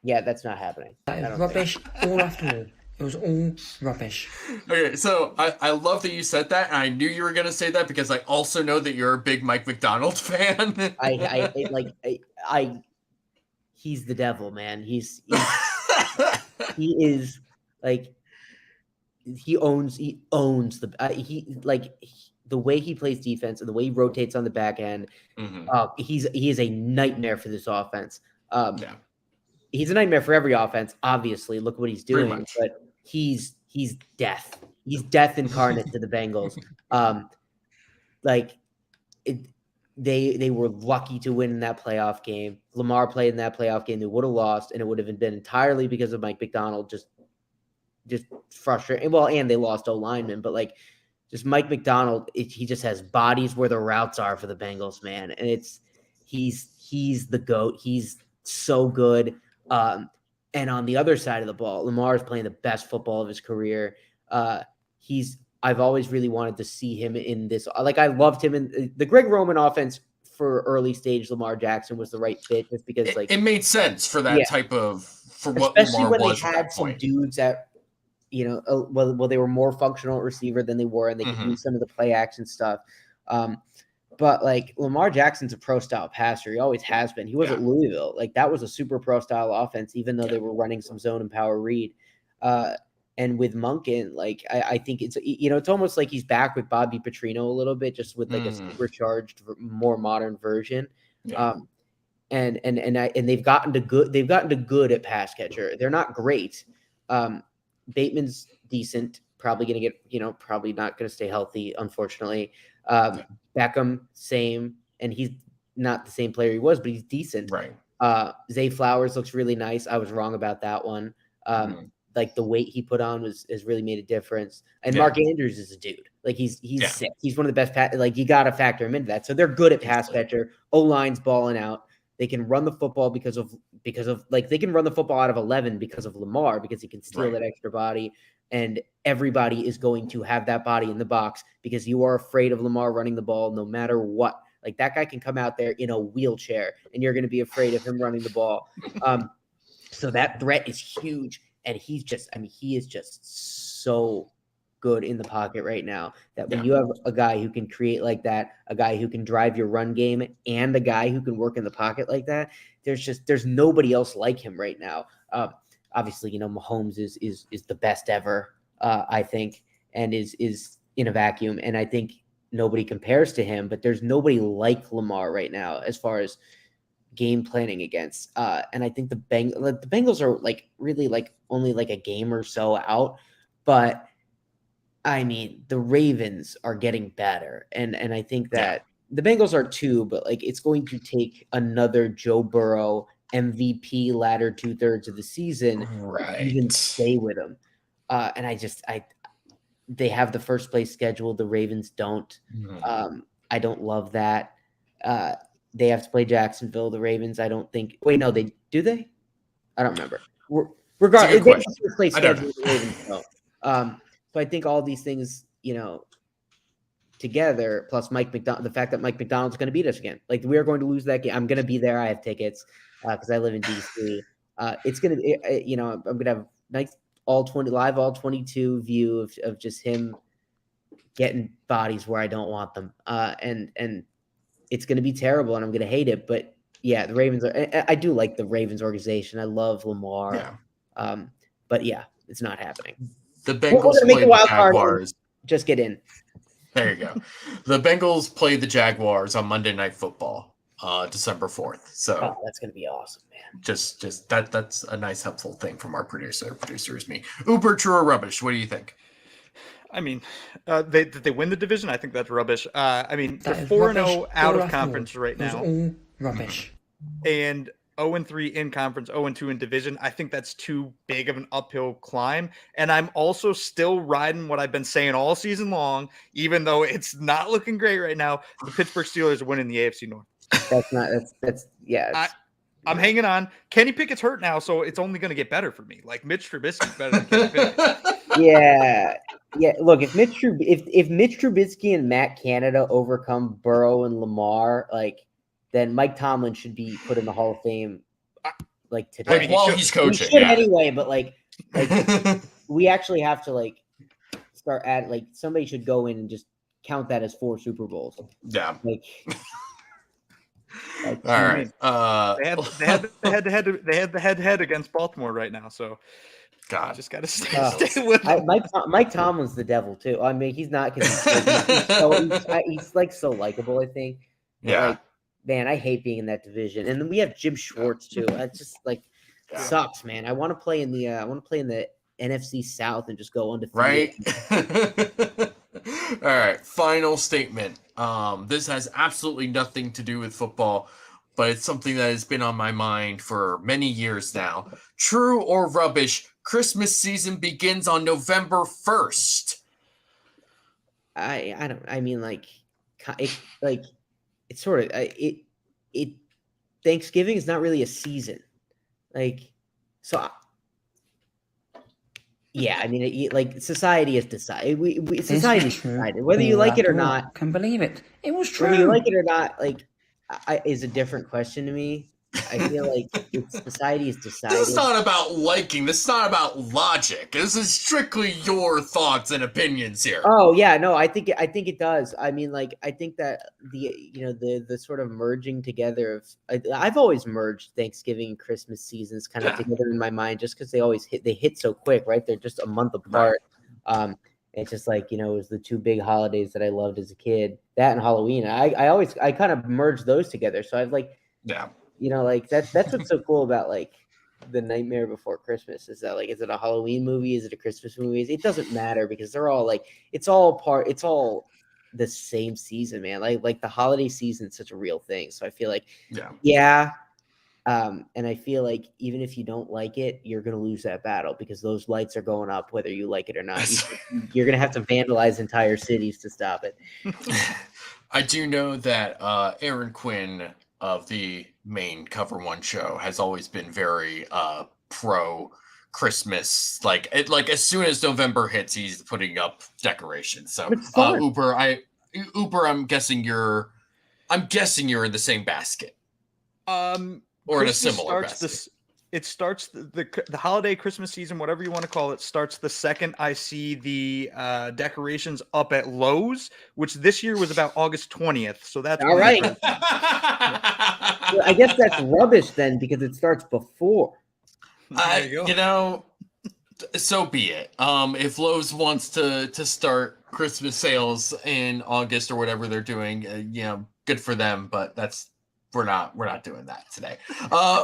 Yeah, that's not happening. That is rubbish all after all. It was all rubbish. Okay, so I love that you said that, and I knew you were going to say that because I also know that you're a big Mike McDonald fan. He's the devil, man. He is like he owns the the way he plays defense and the way he rotates on the back end. He is a nightmare for this offense. He's a nightmare for every offense. Obviously, look what he's doing, but he's death. He's death incarnate to the Bengals. They were lucky to win in that playoff game. Lamar played in that playoff game. They would have lost, and it would have been entirely because of Mike McDonald just frustrating. Well, and they lost O-linemen, but just Mike McDonald, he just has bodies where the routes are for the Bengals, man. And he's the GOAT. He's so good. And on the other side of the ball, Lamar is playing the best football of his career. I've always really wanted to see him in this. I loved him in the Greg Roman offense for early stage. Lamar Jackson was the right fit just because it made sense for that type of, for what especially Lamar when was they had some point. Dudes that, they were more functional at receiver than they were, and they could do some of the play action stuff. But Lamar Jackson's a pro style passer. He always has been. He was at Louisville. That was a super pro style offense, even though they were running some zone and power read. And with Monken, I think it's almost like he's back with Bobby Petrino a little bit, just with a supercharged, more modern version. And they've gotten to good. They've gotten to good at pass catcher. They're not great. Bateman's decent. Probably going to get, probably not going to stay healthy, unfortunately. Beckham, same, and he's not the same player he was, but he's decent. Right. Zay Flowers looks really nice. I was wrong about that one. The weight he put on has really made a difference. And Mark Andrews is a dude. He's sick. He's one of the best. You got to factor him into that. So they're good at pass catcher. O-line's balling out. They can run the football because of they can run the football out of 11 because of Lamar, because he can steal that extra body. And everybody is going to have that body in the box because you are afraid of Lamar running the ball no matter what. That guy can come out there in a wheelchair and you're going to be afraid of him running the ball. So that threat is huge. And he is just so good in the pocket right now that when you have a guy who can create like that, a guy who can drive your run game, and a guy who can work in the pocket like that, there's nobody else like him right now. Obviously, Mahomes is the best ever, I think, and is in a vacuum. And I think nobody compares to him, but there's nobody like Lamar right now as far as game planning against. And I think the Bengals are really only a game or so out, but I mean, the Ravens are getting better. And I think that the Bengals are too, but it's going to take another Joe Burrow MVP latter 2/3 of the season to even stay with them. And they have the first place schedule. The Ravens don't. I don't love that. They have to play Jacksonville. The Ravens, I don't think. Wait, no, they do they? I don't remember. Regardless, they have the first place schedule. The Ravens don't. So I think all these things, together, plus the fact that Mike McDonald's going to beat us again. We are going to lose that game. I'm going to be there. I have tickets because I live in DC. It's going to, I'm going to have nice all 22 view of just him getting bodies where I don't want them. And it's going to be terrible, and I'm going to hate it. But yeah, the Ravens I do like the Ravens organization. I love Lamar. But yeah, it's not happening. The Bengals play the Jaguars. Just get in. There you go. The Bengals play the Jaguars on Monday Night Football, December 4th. So that's going to be awesome, man. Just that's a nice helpful thing from our producer. Producer is me. Uber, true or rubbish? What do you think? I mean, did they win the division? I think that's rubbish. I mean, they're 4-0 out of conference right now. All rubbish. And 0-3 in conference, 0-2 in division. I think that's too big of an uphill climb. And I'm also still riding what I've been saying all season long, even though it's not looking great right now. The Pittsburgh Steelers are winning the AFC North. That's not. That's yeah. I'm hanging on. Kenny Pickett's hurt now, so it's only going to get better for me. Like Mitch Trubisky's better than Kenny Pickett. Yeah. Look, if Mitch Trubisky and Matt Canada overcome Burrow and Lamar, then Mike Tomlin should be put in the Hall of Fame, today. Like while he's coaching, he should anyway. But we actually have to start at somebody should go in and just count that as 4 Super Bowls. Yeah. All right. They had the head against Baltimore right now, so God, just gotta stay with him. Mike Tomlin's the devil too. I mean, he's not because he's so likable. I think. Yeah. Man, I hate being in that division, and then we have Jim Schwartz too. That just sucks, man. I want to play in the NFC South and just go undefeated. Right. All right. Final statement. This has absolutely nothing to do with football, but it's something that has been on my mind for many years now. True or rubbish? Christmas season begins on November 1st. I don't. I mean, it's sort of it. Thanksgiving is not really a season, so. Yeah, I mean, society has decided. Society has decided whether you like it or not. Can believe it. It was true. Whether you like it or not, is a different question to me. I feel like society has decided. This is not about liking. This is not about logic. This is strictly your thoughts and opinions here. Oh yeah, no, I think it does. I mean, I think that the sort of merging together of I've always merged Thanksgiving and Christmas seasons kind of together in my mind, just because they hit so quick, right? They're just a month apart. Right. It's just it was the 2 big holidays that I loved as a kid, that and Halloween. I kind of merged those together. So I've that's what's so cool about The Nightmare Before Christmas is that is it a Halloween movie? Is it a Christmas movie? It doesn't matter because they're all it's all the same season, man. The holiday season is such a real thing. So I feel and I feel even if you don't like it, you're going to lose that battle because those lights are going up whether you like it or not. You're going to have to vandalize entire cities to stop it. I do know that Aaron Quinn of the main Cover One show has always been very pro Christmas. As soon as November hits, he's putting up decorations. So Uber, I'm guessing you're in the same basket. Or in a similar basket. It starts the holiday Christmas season, whatever you want to call it, starts the second I see the decorations up at Lowe's, which this year was about August 20th. So that's all right. Well, I guess that's rubbish then because it starts before. So be it. If Lowe's wants to start Christmas sales in August or whatever they're doing, good for them. But we're not doing that today.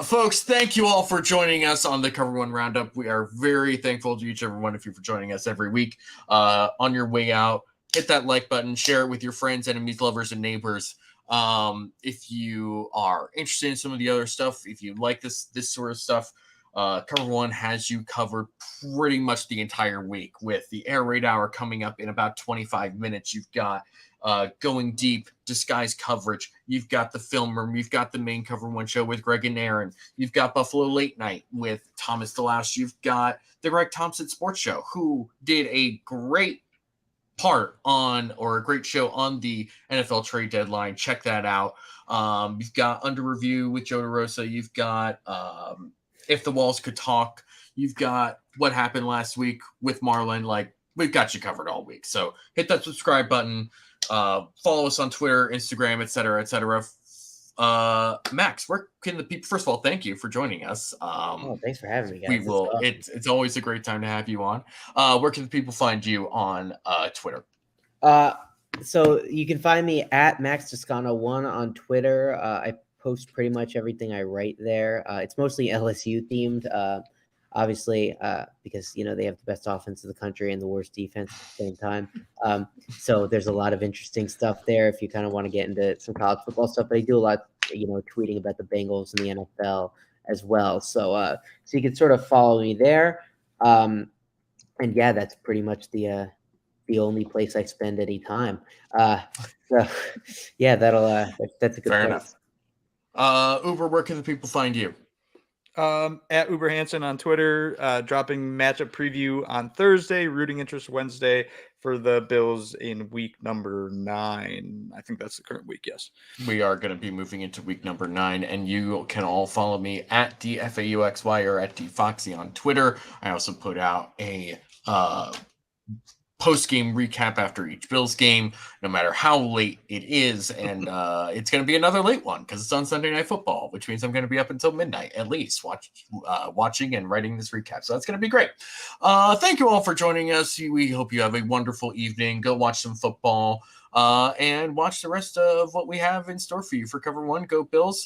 Folks, thank you all for joining us on the Cover One Roundup. We are very thankful to each and every one of you for joining us every week. On your way out, hit that like button, share it with your friends, enemies, lovers, and neighbors. If you are interested in some of the other stuff, if you like this sort of stuff, Cover One has you covered pretty much the entire week with the Air Raid Hour coming up in about 25 minutes. You've got Going Deep, Disguise coverage. You've got the Film Room. You've got the main Cover One show with Greg and Aaron. You've got Buffalo Late Night with Thomas DeLausch. You've got the Greg Thompson Sports Show, who did a great part on, or a great show on the NFL trade deadline. Check that out. You've got Under Review with Joe DeRosa. You've got If the Walls Could Talk. You've got What Happened Last Week with Marlon. We've got you covered all week. So hit that subscribe button. Follow us on Twitter, Instagram, etc., etc. Max, where can the people? First of all, thank you for joining us. Thanks for having me, guys. We will. It's always a great time to have you on. Where can the people find you on Twitter? So you can find me at Max Toscano 1 on Twitter. I post pretty much everything I write there. It's mostly LSU themed. Obviously, because they have the best offense in the country and the worst defense at the same time. So there's a lot of interesting stuff there if you kind of want to get into some college football stuff. But I do a lot, tweeting about the Bengals and the NFL as well. So you can sort of follow me there. And yeah, that's pretty much the only place I spend any time. So yeah, that's a good Fair place. enough. Uber, where can the people find you? At UberHansen on Twitter, dropping matchup preview on Thursday, rooting interest Wednesday for the Bills in week number 9. I think that's the current week. Yes, we are going to be moving into week number 9, and you can all follow me at DFAUXY or at DFoxy on Twitter. I also put out a post-game recap after each Bills game, no matter how late it is, and it's going to be another late one because it's on Sunday Night Football, which means I'm going to be up until midnight at least watching and writing this recap. So that's going to be great. Thank you all for joining us. We hope you have a wonderful evening. Go watch some football and watch the rest of what we have in store for you for Cover 1. Go Bills.